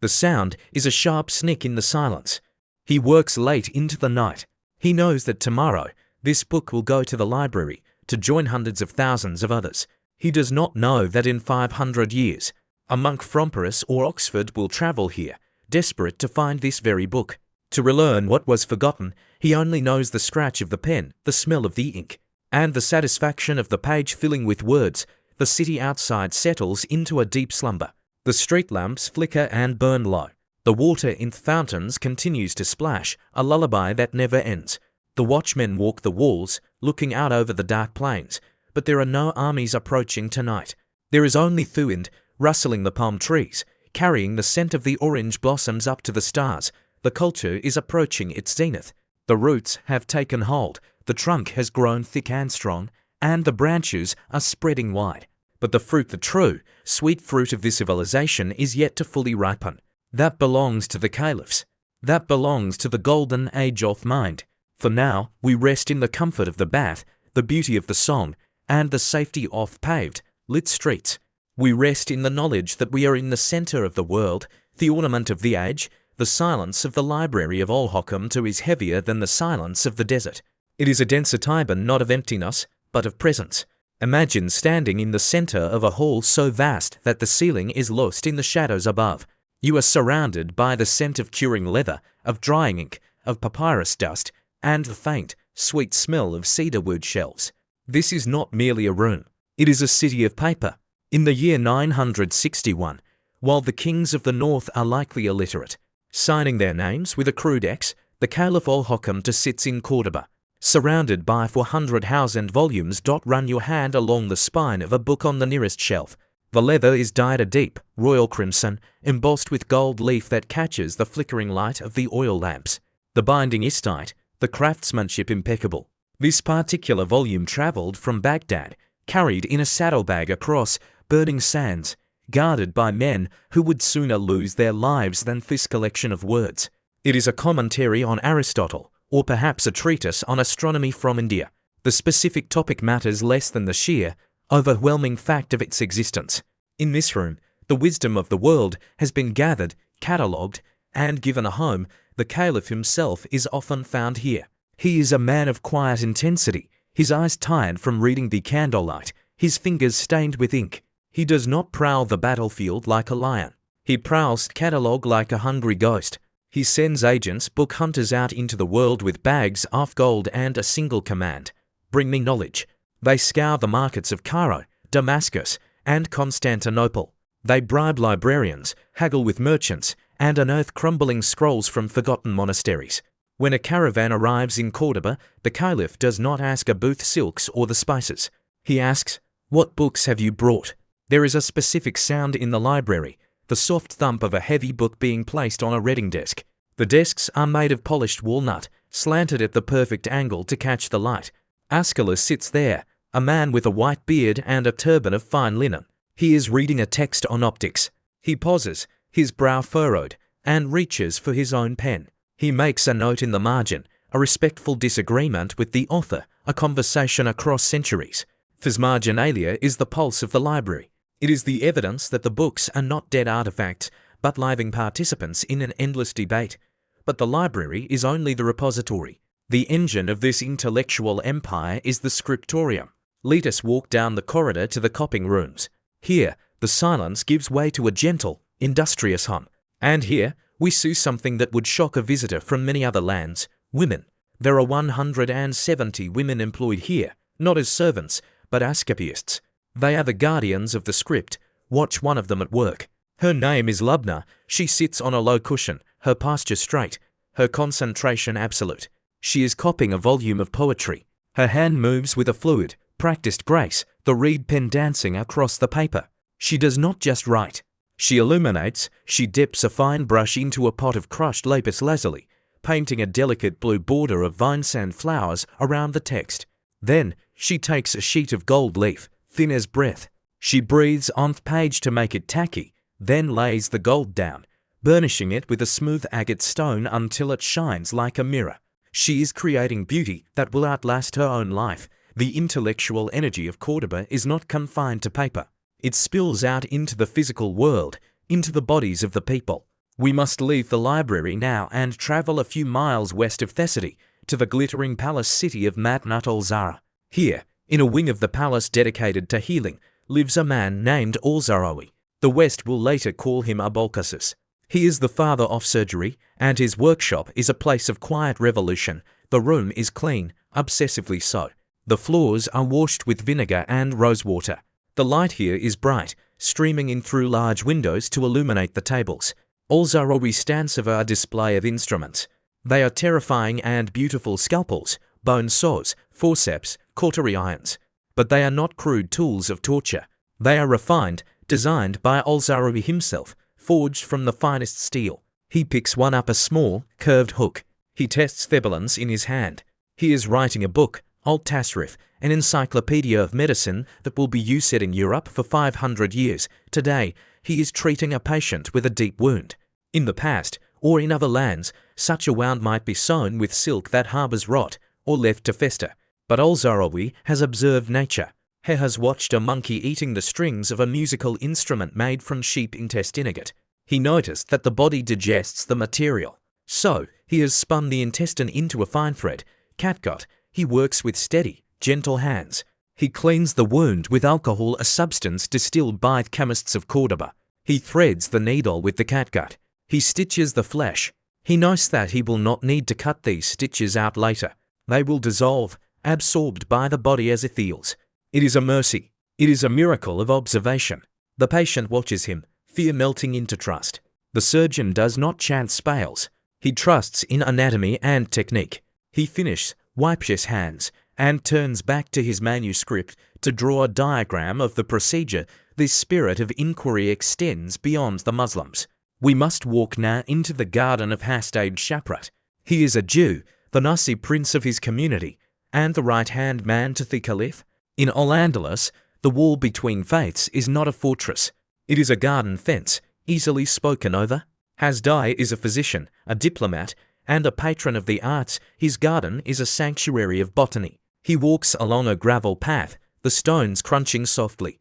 The sound is a sharp snick in the silence. He works late into the night. He knows that tomorrow, this book will go to the library, to join hundreds of thousands of others. He does not know that in 500 years, a monk from Paris or Oxford will travel here, desperate to find this very book. To relearn what was forgotten, he only knows the scratch of the pen, the smell of the ink, and the satisfaction of the page filling with words. The city outside settles into a deep slumber. The street lamps flicker and burn low. The water in the fountains continues to splash, a lullaby that never ends. The watchmen walk the walls, looking out over the dark plains, but there are no armies approaching tonight. There is only the wind, rustling the palm trees, carrying the scent of the orange blossoms up to the stars. The culture is approaching its zenith. The roots have taken hold, the trunk has grown thick and strong, and the branches are spreading wide. But the fruit, the true, sweet fruit of this civilization, is yet to fully ripen. That belongs to the caliphs. That belongs to the golden age of mind. For now, we rest in the comfort of the bath, the beauty of the song, and the safety of paved, lit streets. We rest in the knowledge that we are in the center of the world, the ornament of the age. The silence of the library of Al-Hakam is heavier than the silence of the desert. It is a denser Tiban, not of emptiness, but of presence. Imagine standing in the center of a hall so vast that the ceiling is lost in the shadows above. You are surrounded by the scent of curing leather, of drying ink, of papyrus dust, and the faint, sweet smell of cedar wood shelves. This is not merely a room. It is a city of paper. In the year 961, while the kings of the north are likely illiterate, signing their names with a crude X, the Caliph al-Hakam sits in Cordoba, surrounded by 400 house and volumes. Run your hand along the spine of a book on the nearest shelf. The leather is dyed a deep, royal crimson, embossed with gold leaf that catches the flickering light of the oil lamps. The binding is tight, the craftsmanship impeccable. This particular volume travelled from Baghdad, carried in a saddlebag across burning sands, guarded by men who would sooner lose their lives than this collection of words. It is a commentary on Aristotle, or perhaps a treatise on astronomy from India. The specific topic matters less than the sheer, overwhelming fact of its existence. In this room, the wisdom of the world has been gathered, catalogued, and given a home. The Caliph himself is often found here. He is a man of quiet intensity, his eyes tired from reading the candlelight, his fingers stained with ink. He does not prowl the battlefield like a lion. He prowls catalogue like a hungry ghost. He sends agents, book hunters out into the world with bags of gold and a single command: bring me knowledge. They scour the markets of Cairo, Damascus, and Constantinople. They bribe librarians, haggle with merchants, and unearth crumbling scrolls from forgotten monasteries. When a caravan arrives in Cordoba, the Caliph does not ask about silks or the spices. He asks, "What books have you brought?" There is a specific sound in the library, the soft thump of a heavy book being placed on a reading desk. The desks are made of polished walnut, slanted at the perfect angle to catch the light. Aeschylus sits there, a man with a white beard and a turban of fine linen. He is reading a text on optics. He pauses, his brow furrowed, and reaches for his own pen. He makes a note in the margin, a respectful disagreement with the author, a conversation across centuries. His marginalia is the pulse of the library. It is the evidence that the books are not dead artifacts, but living participants in an endless debate. But the library is only the repository. The engine of this intellectual empire is the scriptorium. Let us walk down the corridor to the copying rooms. Here, the silence gives way to a gentle, industrious hum. And here, we see something that would shock a visitor from many other lands: women. There are 170 women employed here, not as servants, but as copyists. They are the guardians of the script. Watch one of them at work. Her name is Lubna. She sits on a low cushion, her posture straight, her concentration absolute. She is copying a volume of poetry. Her hand moves with a fluid, practiced grace, the reed pen dancing across the paper. She does not just write. She illuminates. She dips a fine brush into a pot of crushed lapis lazuli, painting a delicate blue border of vine sand flowers around the text. Then, she takes a sheet of gold leaf, thin as breath. She breathes on the page to make it tacky, then lays the gold down, burnishing it with a smooth agate stone until it shines like a mirror. She is creating beauty that will outlast her own life. The intellectual energy of Cordoba is not confined to paper. It spills out into the physical world, into the bodies of the people. We must leave the library now and travel a few miles west of Thessaly to the glittering palace city of Madinat al-Zahra. Here, in a wing of the palace dedicated to healing, lives a man named al-Zahrawi. The West will later call him Abulcasis. He is the father of surgery, and his workshop is a place of quiet revolution. The room is clean, obsessively so. The floors are washed with vinegar and rosewater. The light here is bright, streaming in through large windows to illuminate the tables. Al-Zahrawi stands over a display of instruments. They are terrifying and beautiful scalpels, bone saws, forceps, cautery irons. But they are not crude tools of torture. They are refined, designed by Al-Zahrawi himself, forged from the finest steel. He picks one up, a small, curved hook. He tests Thebalance in his hand. He is writing a book, Al-Tasrif, an encyclopedia of medicine that will be used in Europe for 500 years. Today, he is treating a patient with a deep wound. In the past, or in other lands, such a wound might be sewn with silk that harbours rot, or left to fester. But Al-Zahrawi has observed nature. He has watched a monkey eating the strings of a musical instrument made from sheep intestinate. He noticed that the body digests the material. So, he has spun the intestine into a fine thread, catgut. He works with steady, gentle hands. He cleans the wound with alcohol, a substance distilled by the chemists of Cordoba. He threads the needle with the catgut. He stitches the flesh. He knows that he will not need to cut these stitches out later. They will dissolve, absorbed by the body as it heals. It is a mercy. It is a miracle of observation. The patient watches him, fear melting into trust. The surgeon does not chance spales. He trusts in anatomy and technique. He finishes, wipes his hands, and turns back to his manuscript to draw a diagram of the procedure. This spirit of inquiry extends beyond the Muslims. We must walk now into the garden of Hasdai Shaprat. He is a Jew, the Nasi prince of his community, and the right-hand man to the Caliph. In Al-Andalus, the wall between faiths is not a fortress. It is a garden fence, easily spoken over. Hasdai is a physician, a diplomat, and a patron of the arts. His garden is a sanctuary of botany. He walks along a gravel path, the stones crunching softly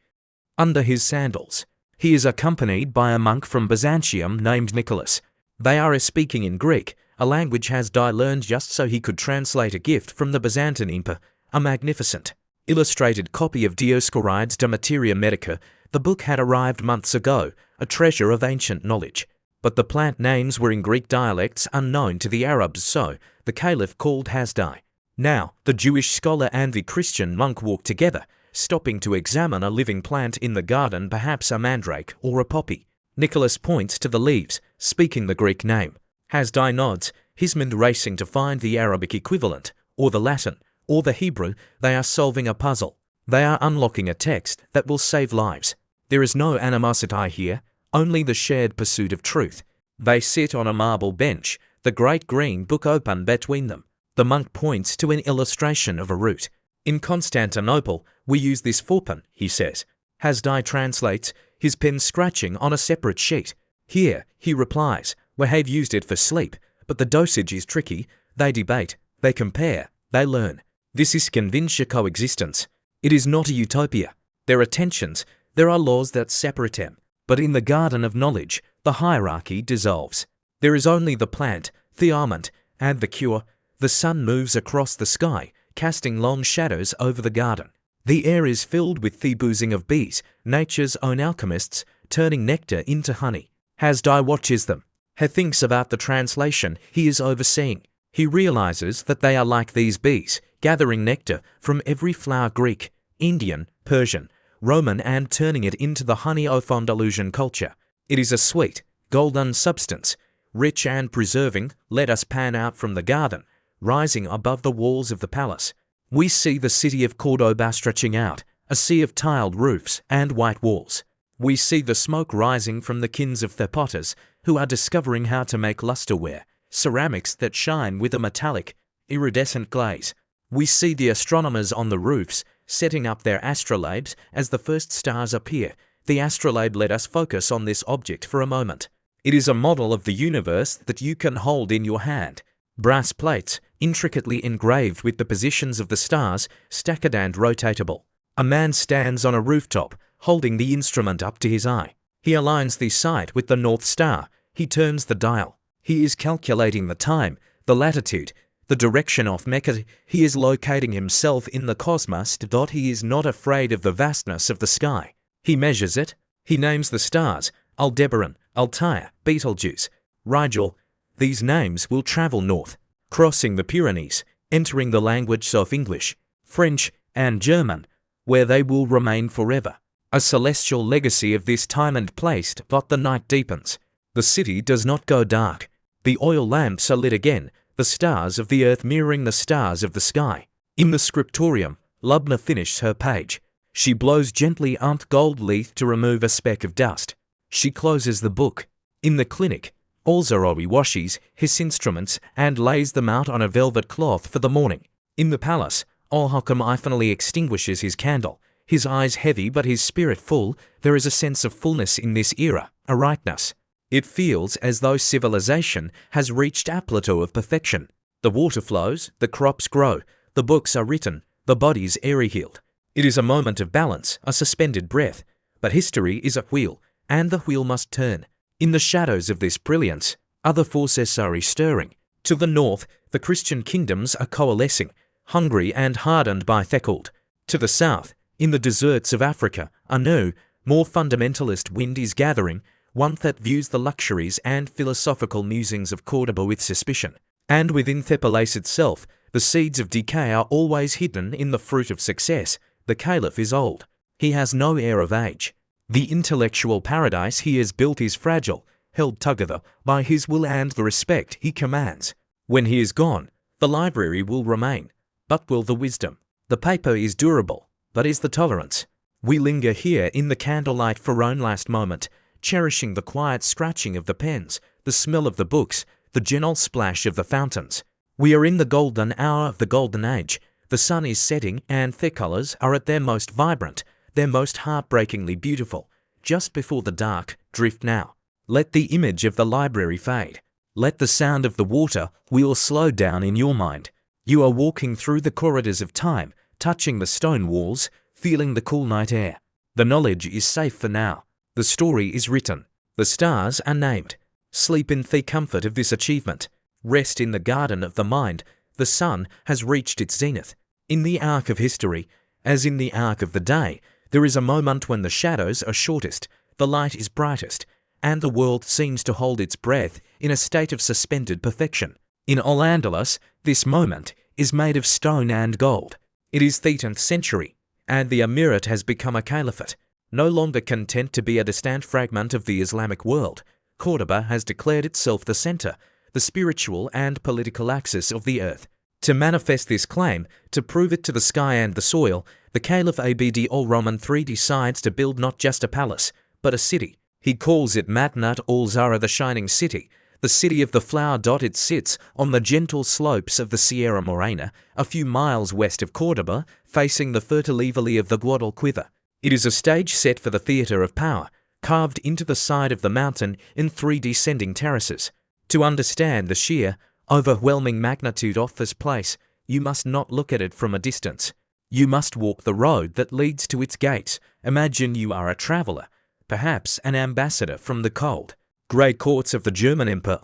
under his sandals. He is accompanied by a monk from Byzantium named Nicholas. They are speaking in Greek, a language Hasdai learned just so he could translate a gift from the Byzantine Emperor, a magnificent, illustrated copy of Dioscorides de Materia Medica. The book had arrived months ago, a treasure of ancient knowledge. But the plant names were in Greek dialects unknown to the Arabs, so the Caliph called Hasdai. Now, the Jewish scholar and the Christian monk walk together, stopping to examine a living plant in the garden, perhaps a mandrake or a poppy. Nicholas points to the leaves, speaking the Greek name. Hasdai nods, his mind racing to find the Arabic equivalent, or the Latin, or the Hebrew. They are solving a puzzle. They are unlocking a text that will save lives. There is no animosity here, only the shared pursuit of truth. They sit on a marble bench, the great green book open between them. The monk points to an illustration of a root. In Constantinople, we use this forpen, he says. Hasdai translates, his pen scratching on a separate sheet. Here, he replies, we have used it for sleep, but the dosage is tricky. They debate, they compare, they learn. This is conventional coexistence. It is not a utopia. There are tensions, there are laws that separate them. But in the garden of knowledge, the hierarchy dissolves. There is only the plant, the almond, and the cure. The sun moves across the sky, casting long shadows over the garden. The air is filled with the buzzing of bees, nature's own alchemists, turning nectar into honey. Hasdai watches them. He thinks about the translation he is overseeing. He realizes that they are like these bees, gathering nectar from every flower, Greek, Indian, Persian, Roman, and turning it into the honey of Andalusian culture. It is a sweet, golden substance, rich and preserving. Let us pan out from the garden, rising above the walls of the palace. We see the city of Cordoba stretching out, a sea of tiled roofs and white walls. We see the smoke rising from the kins of the potters who are discovering how to make lusterware, ceramics that shine with a metallic, iridescent glaze. We see the astronomers on the roofs, setting up their astrolabes as the first stars appear. The astrolabe, let us focus on this object for a moment. It is a model of the universe that you can hold in your hand. Brass plates, intricately engraved with the positions of the stars, stacked and rotatable. A man stands on a rooftop, holding the instrument up to his eye. He aligns the sight with the North Star. He turns the dial. He is calculating the time, the latitude, the direction of Mecca. He is locating himself in the cosmos. He is not afraid of the vastness of the sky. He measures it. He names the stars, Aldebaran, Altair, Betelgeuse, Rigel. These names will travel north, crossing the Pyrenees, entering the language of English, French, and German, where they will remain forever. A celestial legacy of this time and place. But the night deepens. The city does not go dark. The oil lamps are lit again, the stars of the earth mirroring the stars of the sky. In the scriptorium, Lubna finishes her page. She blows gently on the gold leaf to remove a speck of dust. She closes the book. In the clinic, Al-Zarawi washes his instruments and lays them out on a velvet cloth for the morning. In the palace, Al-Hakam finally extinguishes his candle. His eyes heavy but his spirit full. There is a sense of fullness in this era, a rightness. It feels as though civilization has reached a plateau of perfection. The water flows, the crops grow, the books are written, the bodies airy-healed. It is a moment of balance, a suspended breath. But history is a wheel, and the wheel must turn. In the shadows of this brilliance, other forces are stirring. To the north, the Christian kingdoms are coalescing, hungry and hardened by Thekuld. To the south, in the deserts of Africa, a new, more fundamentalist wind is gathering, one that views the luxuries and philosophical musings of Cordoba with suspicion. And within Thepales itself, the seeds of decay are always hidden in the fruit of success. The Caliph is old. He has no air of age. The intellectual paradise he has built is fragile, held together by his will and the respect he commands. When he is gone, the library will remain, but will the wisdom? The paper is durable, but is the tolerance? We linger here in the candlelight for one last moment, cherishing the quiet scratching of the pens, the smell of the books, the gentle splash of the fountains. We are in the golden hour of the golden age. The sun is setting and their colours are at their most vibrant, their most heartbreakingly beautiful. Just before the dark, drift now. Let the image of the library fade. Let the sound of the water wheel slow down in your mind. You are walking through the corridors of time, touching the stone walls, feeling the cool night air. The knowledge is safe for now. The story is written. The stars are named. Sleep in the comfort of this achievement. Rest in the garden of the mind. The sun has reached its zenith. In the arc of history, as in the arc of the day, there is a moment when the shadows are shortest, the light is brightest, and the world seems to hold its breath in a state of suspended perfection. In Al-Andalus, this moment is made of stone and gold. It is the 10th century, and the emirate has become a caliphate. No longer content to be a distant fragment of the Islamic world, Cordoba has declared itself the center, the spiritual and political axis of the earth. To manifest this claim, to prove it to the sky and the soil, the Caliph Abd al-Rahman III decides to build not just a palace, but a city. He calls it Madinat al-Zahra, the shining city, the city of the flower. It sits on the gentle slopes of the Sierra Morena, a few miles west of Cordoba, facing the fertile valley of the Guadalquivir. It is a stage set for the theatre of power, carved into the side of the mountain in 3 descending terraces. To understand the sheer, overwhelming magnitude of this place, you must not look at it from a distance. You must walk the road that leads to its gates. Imagine you are a traveller, perhaps an ambassador from the cold, grey courts of the German Emperor.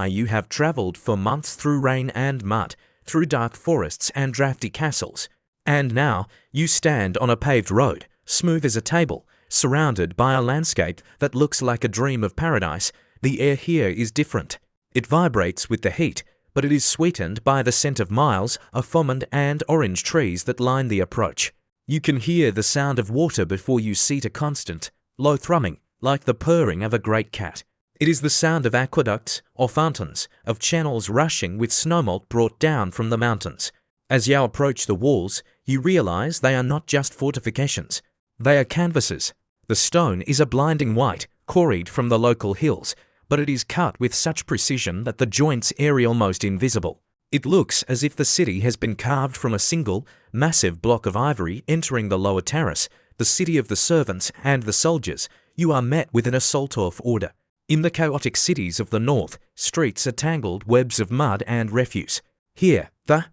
You have travelled for months through rain and mud, through dark forests and drafty castles, and now you stand on a paved road, smooth as a table, surrounded by a landscape that looks like a dream of paradise. The air here is different. It vibrates with the heat, but it is sweetened by the scent of miles of almond and orange trees that line the approach. You can hear the sound of water before you see a constant, low thrumming, like the purring of a great cat. It is the sound of aqueducts or fountains, of channels rushing with snowmelt brought down from the mountains. As you approach the walls, you realize they are not just fortifications. They are canvases. The stone is a blinding white, quarried from the local hills, but it is cut with such precision that the joints are almost invisible. It looks as if the city has been carved from a single, massive block of ivory. Entering the lower terrace, the city of the servants and the soldiers, you are met with an assault of order. In the chaotic cities of the north, streets are tangled webs of mud and refuse. Here, the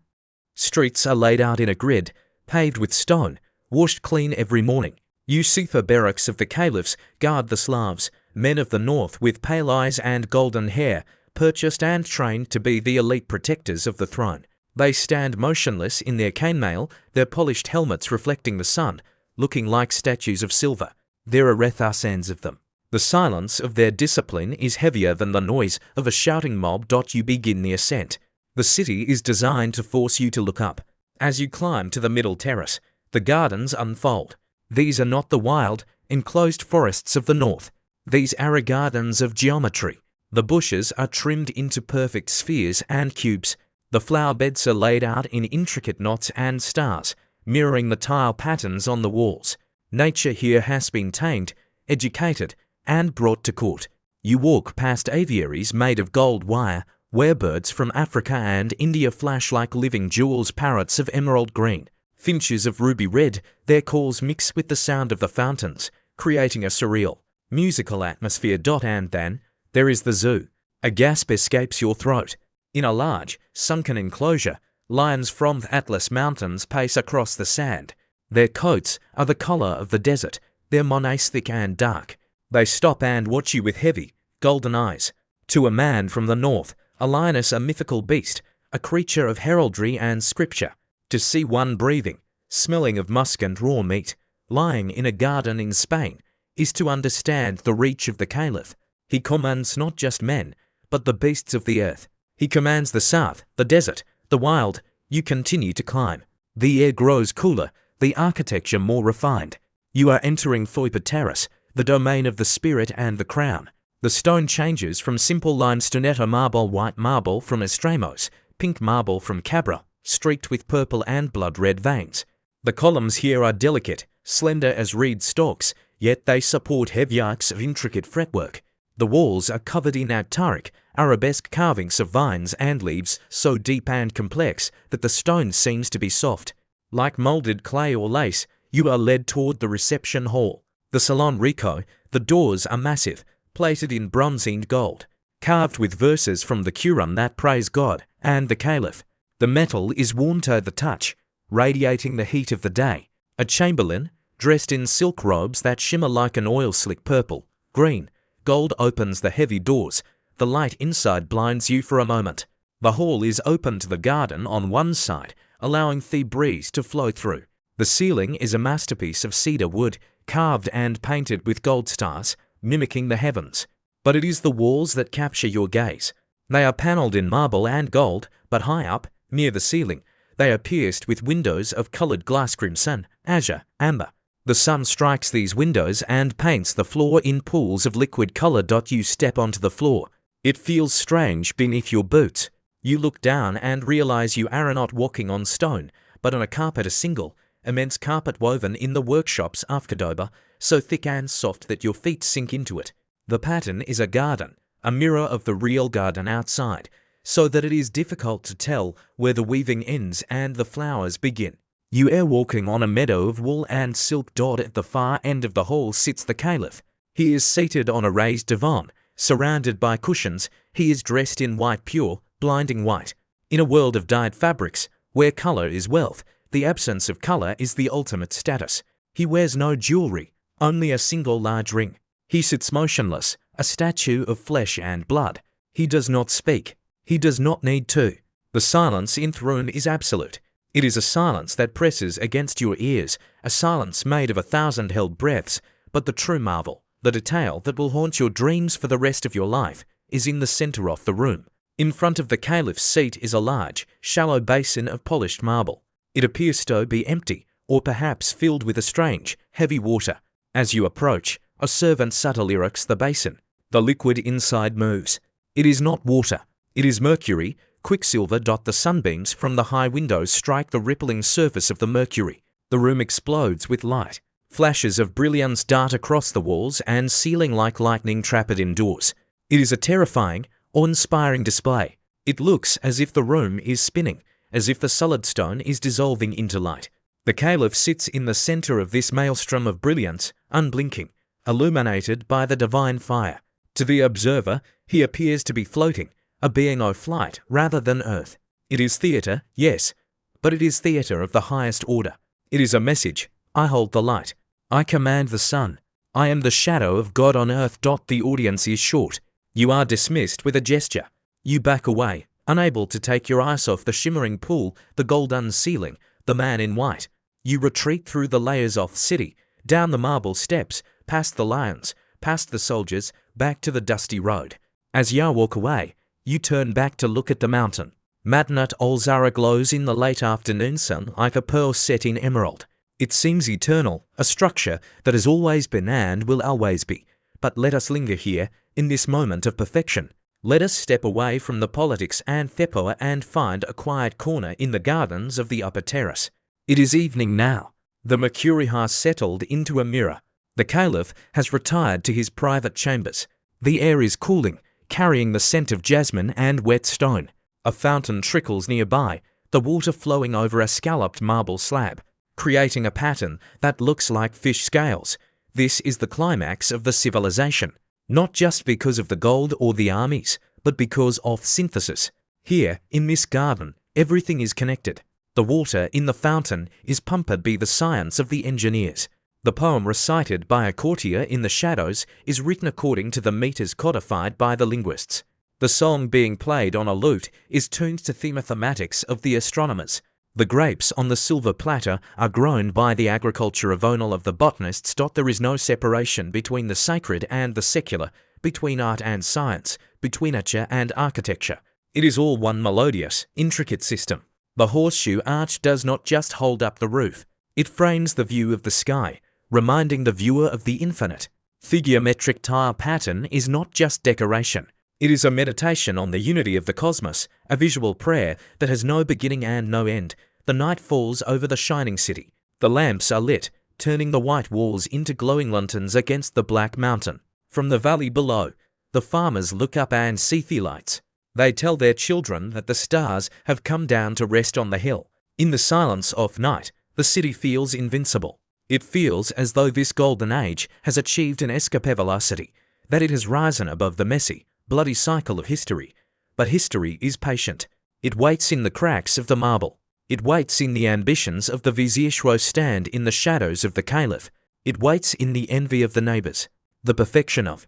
streets are laid out in a grid, paved with stone, washed clean every morning. You see the barracks of the caliphs guard the Slavs, men of the north with pale eyes and golden hair, purchased and trained to be the elite protectors of the throne. They stand motionless in their chainmail, their polished helmets reflecting the sun, looking like statues of silver. There are thousands of them. The silence of their discipline is heavier than the noise of a shouting mob. You begin the ascent. The city is designed to force you to look up. As you climb to the middle terrace, the gardens unfold. These are not the wild, enclosed forests of the north. These are gardens of geometry. The bushes are trimmed into perfect spheres and cubes. The flower beds are laid out in intricate knots and stars, mirroring the tile patterns on the walls. Nature here has been tamed, educated, and brought to court. You walk past aviaries made of gold wire, where birds from Africa and India flash like living jewels. Parrots of emerald green, finches of ruby red, their calls mix with the sound of the fountains, creating a surreal, musical atmosphere. And then, there is the zoo. A gasp escapes your throat. In a large, sunken enclosure, lions from the Atlas Mountains pace across the sand. Their coats are the color of the desert, their monays thick and dark. They stop and watch you with heavy, golden eyes. To a man from the north, a lioness a mythical beast, a creature of heraldry and scripture. To see one breathing, smelling of musk and raw meat, lying in a garden in Spain, is to understand the reach of the Caliph. He commands not just men, but the beasts of the earth. He commands the south, the desert, the wild. You continue to climb. The air grows cooler, the architecture more refined. You are entering Pillars, the domain of the spirit and the crown. The stone changes from simple limestone marble, white marble from Estremos, pink marble from Cabra, streaked with purple and blood-red veins. The columns here are delicate, slender as reed stalks, yet they support heavy arcs of intricate fretwork. The walls are covered in ataric, arabesque carvings of vines and leaves so deep and complex that the stone seems to be soft. Like molded clay or lace, you are led toward the reception hall. The Salon Rico, the doors are massive, plated in bronzed gold, carved with verses from the Quran that praise God and the Caliph. The metal is warm to the touch, radiating the heat of the day. A chamberlain, dressed in silk robes that shimmer like an oil-slick purple, green, gold opens the heavy doors. The light inside blinds you for a moment. The hall is open to the garden on one side, allowing the breeze to flow through. The ceiling is a masterpiece of cedar wood, carved and painted with gold stars, mimicking the heavens. But it is the walls that capture your gaze. They are panelled in marble and gold, but high up, near the ceiling, they are pierced with windows of coloured glass crimson, azure, amber. The sun strikes these windows and paints the floor in pools of liquid colour. You step onto the floor. It feels strange beneath your boots. You look down and realise you are not walking on stone, but on a carpet, a single, immense carpet woven in the workshops of Cordoba, so thick and soft that your feet sink into it. The pattern is a garden, a mirror of the real garden outside, so that it is difficult to tell where the weaving ends and the flowers begin. You are walking on a meadow of wool and silk. At the far end of the hall sits the Caliph. He is seated on a raised divan, surrounded by cushions. He is dressed in white, pure, blinding white. In a world of dyed fabrics, where colour is wealth, the absence of colour is the ultimate status. He wears no jewellery, only a single large ring. He sits motionless, a statue of flesh and blood. He does not speak. He does not need to. The silence in the room is absolute. It is a silence that presses against your ears, a silence made of 1,000 held breaths, but the true marvel, the detail that will haunt your dreams for the rest of your life, is in the centre of the room. In front of the Caliph's seat is a large, shallow basin of polished marble. It appears to be empty, or perhaps filled with a strange, heavy water. As you approach, a servant subtly rocks the basin. The liquid inside moves. It is not water. It is mercury, quicksilver. The sunbeams from the high windows strike the rippling surface of the mercury. The room explodes with light. Flashes of brilliance dart across the walls and ceiling like lightning trapped indoors. It is a terrifying, awe-inspiring display. It looks as if the room is spinning, as if the solid stone is dissolving into light. The Caliph sits in the centre of this maelstrom of brilliance, unblinking, illuminated by the divine fire. To the observer, he appears to be floating, a being of flight rather than earth. It is theatre, yes, but it is theatre of the highest order. It is a message. I hold the light. I command the sun. I am the shadow of God on earth. The audience is short. You are dismissed with a gesture. You back away, unable to take your eyes off the shimmering pool, the golden ceiling, the man in white. You retreat through the layers of the city, down the marble steps, past the lions, past the soldiers, back to the dusty road. As you walk away, you turn back to look at the mountain. Madinat al-Zahra glows in the late afternoon sun like a pearl set in emerald. It seems eternal, a structure that has always been and will always be. But let us linger here, in this moment of perfection. Let us step away from the politics and thepoa and find a quiet corner in the gardens of the upper terrace. It is evening now. The mercury has settled into a mirror. The Caliph has retired to his private chambers. The air is cooling, carrying the scent of jasmine and wet stone. A fountain trickles nearby, the water flowing over a scalloped marble slab, creating a pattern that looks like fish scales. This is the climax of the civilization, not just because of the gold or the armies, but because of synthesis. Here, in this garden, everything is connected. The water in the fountain is pumped by the science of the engineers. The poem recited by a courtier in the shadows is written according to the meters codified by the linguists. The song being played on a lute is tuned to the mathematics of the astronomers. The grapes on the silver platter are grown by the agriculture of Onal of the botanists. There is no separation between the sacred and the secular, between art and science, between nature and architecture. It is all one melodious, intricate system. The horseshoe arch does not just hold up the roof. It frames the view of the sky, reminding the viewer of the infinite. The geometric tile pattern is not just decoration. It is a meditation on the unity of the cosmos, a visual prayer that has no beginning and no end. The night falls over the shining city. The lamps are lit, turning the white walls into glowing lanterns against the black mountain. From the valley below, the farmers look up and see the lights. They tell their children that the stars have come down to rest on the hill. In the silence of night, the city feels invincible. It feels as though this golden age has achieved an escape velocity, that it has risen above the messy, bloody cycle of history. But history is patient. It waits in the cracks of the marble. It waits in the ambitions of the vizier who stand in the shadows of the caliph. It waits in the envy of the neighbours. The perfection of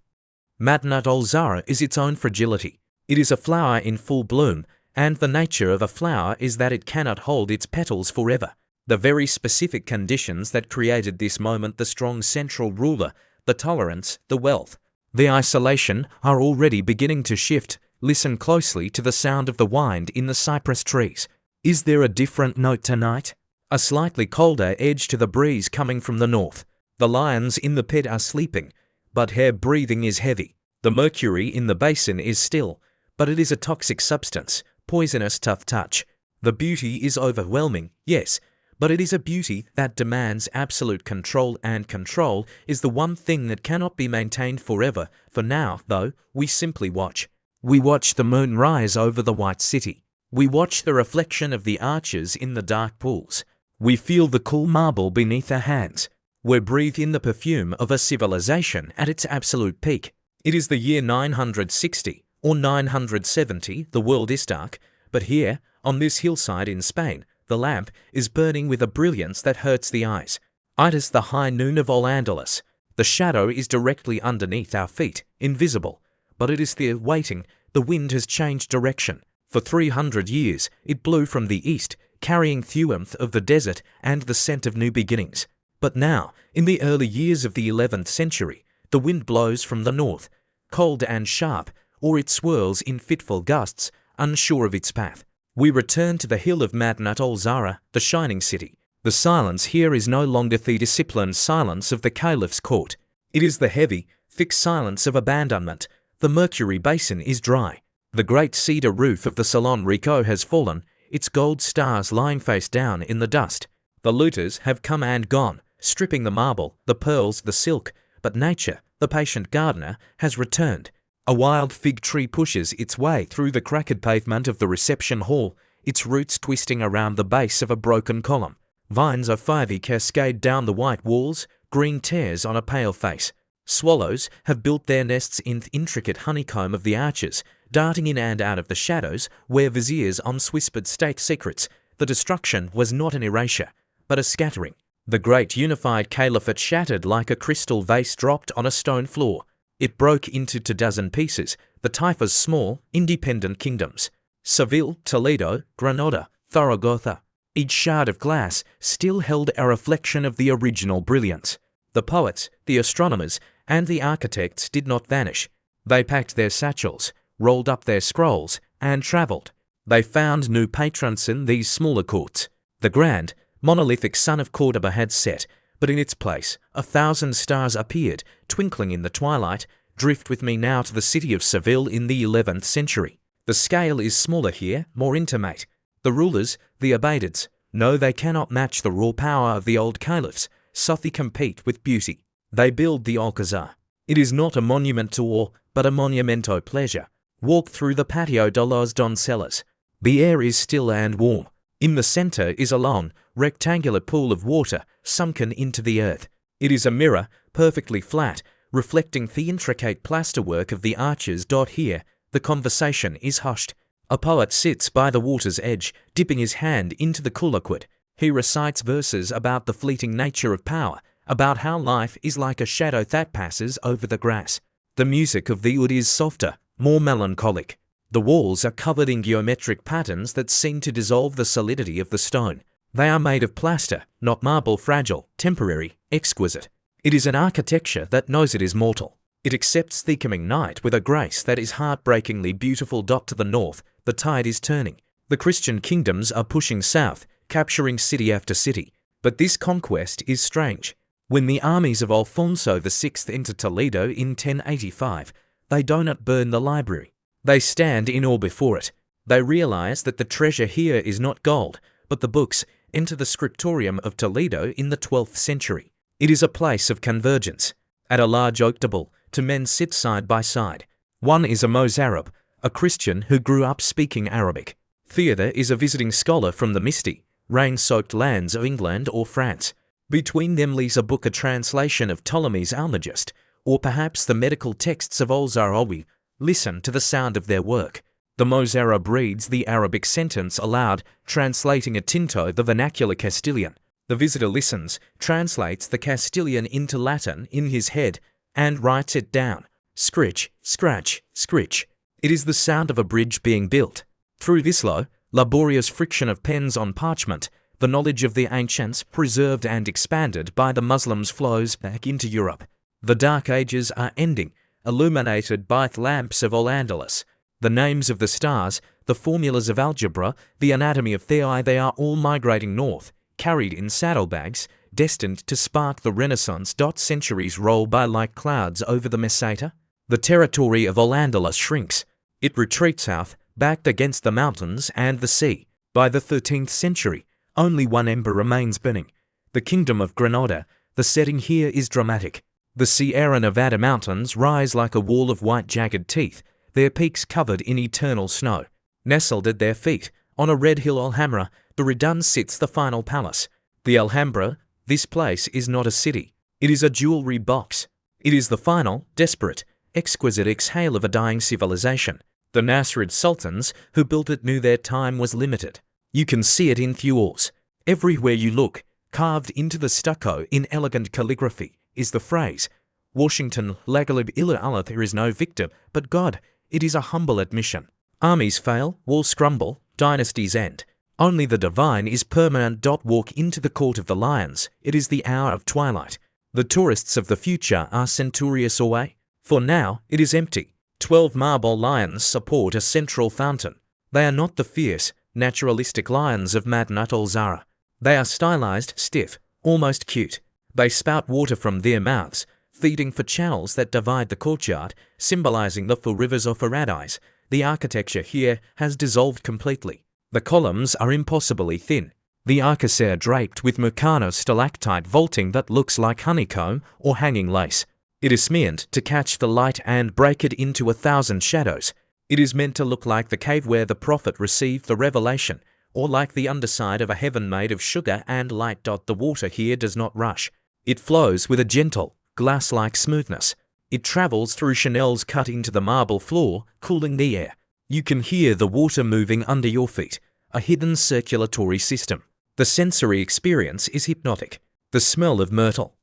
Madinat al-Zahra is its own fragility. It is a flower in full bloom, and the nature of a flower is that it cannot hold its petals forever. The very specific conditions that created this moment, the strong central ruler, the tolerance, the wealth, the isolation, are already beginning to shift. Listen closely to the sound of the wind in the cypress trees. Is there a different note tonight? A slightly colder edge to the breeze coming from the north. The lions in the pit are sleeping, but their breathing is heavy. The mercury in the basin is still, but it is a toxic substance, poisonous tough touch. The beauty is overwhelming, yes, but it is a beauty that demands absolute control, and control is the one thing that cannot be maintained forever. For now, though, we simply watch. We watch the moon rise over the white city. We watch the reflection of the arches in the dark pools. We feel the cool marble beneath our hands. We breathe in the perfume of a civilization at its absolute peak. It is the year 960 or 970, the world is dark, but here, on this hillside in Spain, the lamp is burning with a brilliance that hurts the eyes. It is the high noon of Al-Andalus. The shadow is directly underneath our feet, invisible, but it is there waiting. The wind has changed direction. For 300 years, it blew from the east, carrying the warmth of the desert and the scent of new beginnings. But now, in the early years of the 11th century, the wind blows from the north, cold and sharp, or it swirls in fitful gusts, unsure of its path. We return to the hill of Madinat al-Zahra, the shining city. The silence here is no longer the disciplined silence of the caliph's court. It is the heavy, thick silence of abandonment. The mercury basin is dry. The great cedar roof of the Salon Rico has fallen, its gold stars lying face down in the dust. The looters have come and gone, stripping the marble, the pearls, the silk, but nature, the patient gardener, has returned. A wild fig tree pushes its way through the cracked pavement of the reception hall, its roots twisting around the base of a broken column. Vines of ivy cascade down the white walls, green tears on a pale face. Swallows have built their nests in the intricate honeycomb of the arches, darting in and out of the shadows where viziers once whispered state secrets. The destruction was not an erasure, but a scattering. The great unified caliphate shattered like a crystal vase dropped on a stone floor. It broke into 2 pieces, the Taifa's small, independent kingdoms. Seville, Toledo, Granada, Zaragoza. Each shard of glass still held a reflection of the original brilliance. The poets, the astronomers, and the architects did not vanish. They packed their satchels, rolled up their scrolls, and travelled. They found new patrons in these smaller courts. The grand, monolithic sun of Cordoba had set, but in its place 1,000 stars appeared, twinkling in the twilight. Drift with me now to the city of Seville in the 11th century. The scale is smaller here, more intimate. The rulers, the Abadids, no, they cannot match the raw power of the old caliphs, so they compete with beauty. They build the Alcazar. It is not a monument to awe, but a monumento pleasure. Walk through the patio de los Doncellas. The air is still and warm. In the centre is a long, rectangular pool of water sunken into the earth. It is a mirror, perfectly flat, reflecting the intricate plasterwork of the arches. Here, the conversation is hushed. A poet sits by the water's edge, dipping his hand into the cool liquid. He recites verses about the fleeting nature of power, about how life is like a shadow that passes over the grass. The music of the oud is softer, more melancholic. The walls are covered in geometric patterns that seem to dissolve the solidity of the stone. They are made of plaster, not marble, fragile, temporary, exquisite. It is an architecture that knows it is mortal. It accepts the coming night with a grace that is heartbreakingly beautiful. To the north, the tide is turning. The Christian kingdoms are pushing south, capturing city after city. But this conquest is strange. When the armies of Alfonso VI enter Toledo in 1085, they do not burn the library. They stand in awe before it. They realize that the treasure here is not gold, but the books. Enter the scriptorium of Toledo in the 12th century. It is a place of convergence. At a large oak table, two men sit side by side. One is a Mozarab, a Christian who grew up speaking Arabic. The other is a visiting scholar from the misty, rain-soaked lands of England or France. Between them lies a book, a translation of Ptolemy's Almagest, or perhaps the medical texts of Al-Zarawi. Listen to the sound of their work. The Mozarab reads the Arabic sentence aloud, translating a tinto, the vernacular Castilian. The visitor listens, translates the Castilian into Latin in his head, and writes it down. Scritch, scratch, scritch. It is the sound of a bridge being built. Through this slow, laborious friction of pens on parchment, the knowledge of the ancients, preserved and expanded by the Muslims, flows back into Europe. The Dark Ages are ending, illuminated by the lamps of Al-Andalus. The names of the stars, the formulas of algebra, the anatomy of Theia, they are all migrating north, carried in saddlebags, destined to spark the Renaissance. Centuries roll by like clouds over the Meseta. The territory of Al-Andalus shrinks. It retreats south, backed against the mountains and the sea. By the 13th century, only one ember remains burning. The Kingdom of Granada. The setting here is dramatic. The Sierra Nevada mountains rise like a wall of white jagged teeth, their peaks covered in eternal snow. Nestled at their feet, on a red hill Alhambra, the Redan sits the final palace. The Alhambra, this place is not a city. It is a jewelry box. It is the final, desperate, exquisite exhale of a dying civilization. The Nasrid sultans who built it knew their time was limited. You can see it in Thuars. Everywhere you look, carved into the stucco in elegant calligraphy, is the phrase, Washington, Lagalib illa Allah, there is no victor but God. It is a humble admission. Armies fail, walls crumble, dynasties end. Only the divine is permanent. Walk into the court of the lions. It is the hour of twilight. The tourists of the future are centurious away. For now, it is empty. 12 marble lions support a central fountain. They are not the fierce, naturalistic lions of Madinat al-Zahra. They are stylized, stiff, almost cute. They spout water from their mouths, feeding for channels that divide the courtyard, symbolizing the 4 rivers of Paradise. The architecture here has dissolved completely. The columns are impossibly thin. The archisaire draped with Meccano stalactite vaulting that looks like honeycomb or hanging lace. It is smeared to catch the light and break it into 1,000 shadows. It is meant to look like the cave where the prophet received the revelation, or like the underside of a heaven made of sugar and light. The water here does not rush. It flows with a gentle, glass-like smoothness. It travels through channels cut into the marble floor, cooling the air. You can hear the water moving under your feet, a hidden circulatory system. The sensory experience is hypnotic. The smell of myrtle,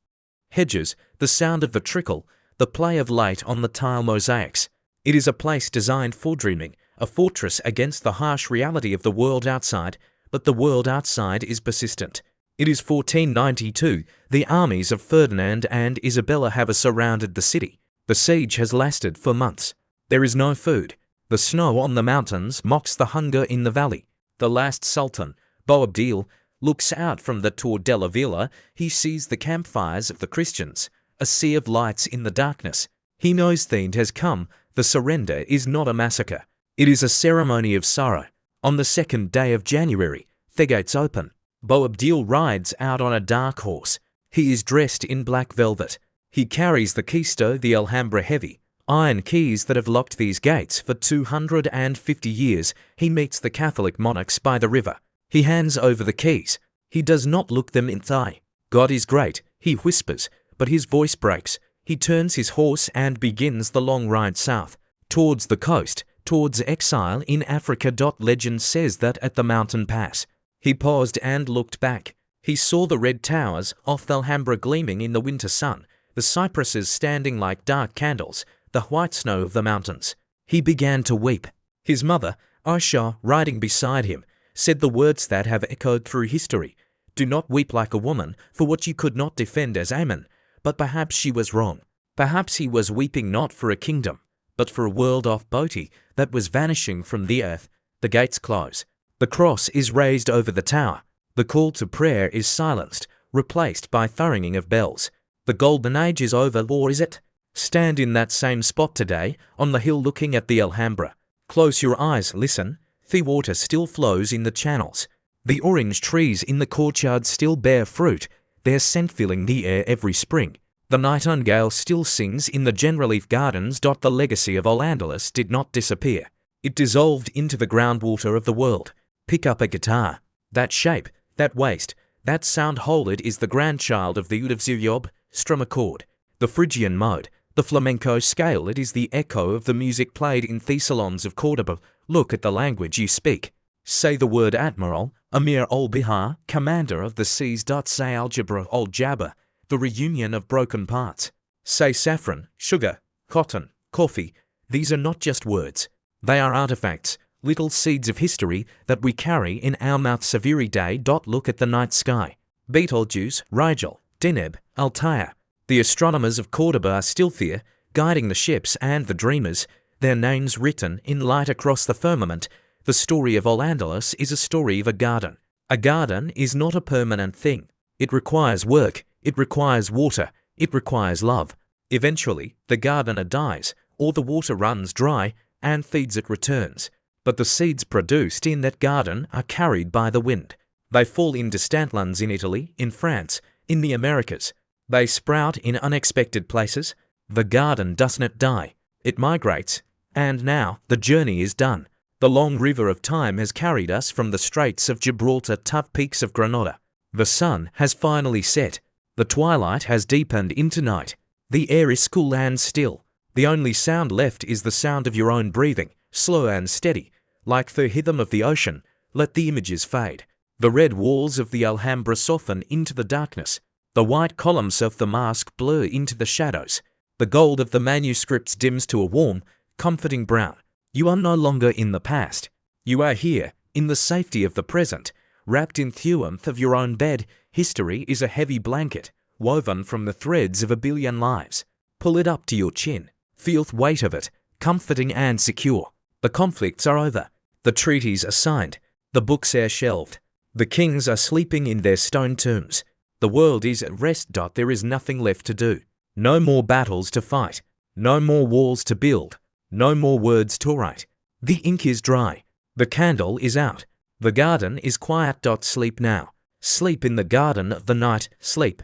hedges, the sound of the trickle, the play of light on the tile mosaics. It is a place designed for dreaming, a fortress against the harsh reality of the world outside, but the world outside is persistent. It is 1492. The armies of Ferdinand and Isabella have surrounded the city. The siege has lasted for months. There is no food. The snow on the mountains mocks the hunger in the valley. The last sultan, Boabdil, looks out from the Tour della Villa. He sees the campfires of the Christians, a sea of lights in the darkness. He knows the end has come. The surrender is not a massacre. It is a ceremony of sorrow. On the 2nd day of January, the gates open. Boabdil rides out on a dark horse. He is dressed in black velvet. He carries the keisto, the Alhambra heavy, iron keys that have locked these gates for 250 years. He meets the Catholic monarchs by the river. He hands over the keys. He does not look them in the eye. God is great, he whispers, but his voice breaks. He turns his horse and begins the long ride south, towards the coast, towards exile in Africa. Legend says that at the mountain pass, he paused and looked back. He saw the red towers of the Alhambra gleaming in the winter sun, the cypresses standing like dark candles, the white snow of the mountains. He began to weep. His mother, Aisha, riding beside him, said the words that have echoed through history. Do not weep like a woman for what you could not defend as Ammon. But perhaps she was wrong. Perhaps he was weeping not for a kingdom, but for a world of beauty that was vanishing from the earth. The gates close. The cross is raised over the tower. The call to prayer is silenced, replaced by thurringing of bells. The golden age is over, or is it? Stand in that same spot today, on the hill looking at the Alhambra. Close your eyes, listen. The water still flows in the channels. The orange trees in the courtyard still bear fruit, their scent filling the air every spring. The nightingale still sings in the Generalife gardens. The legacy of Al-Andalus did not disappear. It dissolved into the groundwater of the world. Pick up a guitar. That shape, that waist, that sound, hold it, is the grandchild of the oud of Ziob. Strum a chord. The Phrygian mode, the flamenco scale, it is the echo of the music played in the salons of Cordoba. Look at the language you speak. Say the word admiral, Amir al-Bihar, commander of the seas. Say algebra al-Jabba, the reunion of broken parts. Say saffron, sugar, cotton, coffee. These are not just words. They are artifacts, little seeds of history that we carry in our mouths every day. Look at the night sky. Betelgeuse, Rigel, Deneb, Altair. The astronomers of Cordoba are still there, guiding the ships and the dreamers, their names written in light across the firmament. The story of Al-Andalus is a story of a garden. A garden is not a permanent thing. It requires work, it requires water, it requires love. Eventually, the gardener dies, or the water runs dry, and feeds it returns. But the seeds produced in that garden are carried by the wind. They fall in distant lands in Italy, in France, in the Americas. They sprout in unexpected places. The garden does not die. It migrates. And now, the journey is done. The long river of time has carried us from the Straits of Gibraltar to peaks of Granada. The sun has finally set. The twilight has deepened into night. The air is cool and still. The only sound left is the sound of your own breathing, slow and steady. Like the rhythm of the ocean, let the images fade. The red walls of the Alhambra soften into the darkness. The white columns of the mosque blur into the shadows. The gold of the manuscripts dims to a warm, comforting brown. You are no longer in the past. You are here, in the safety of the present, wrapped in the warmth of your own bed. History is a heavy blanket, woven from the threads of a billion lives. Pull it up to your chin. Feel the weight of it, comforting and secure. The conflicts are over. The treaties are signed. The books are shelved. The kings are sleeping in their stone tombs. The world is at rest. There is nothing left to do. No more battles to fight. No more walls to build. No more words to write. The ink is dry. The candle is out. The garden is quiet. Sleep now. Sleep in the garden of the night. Sleep.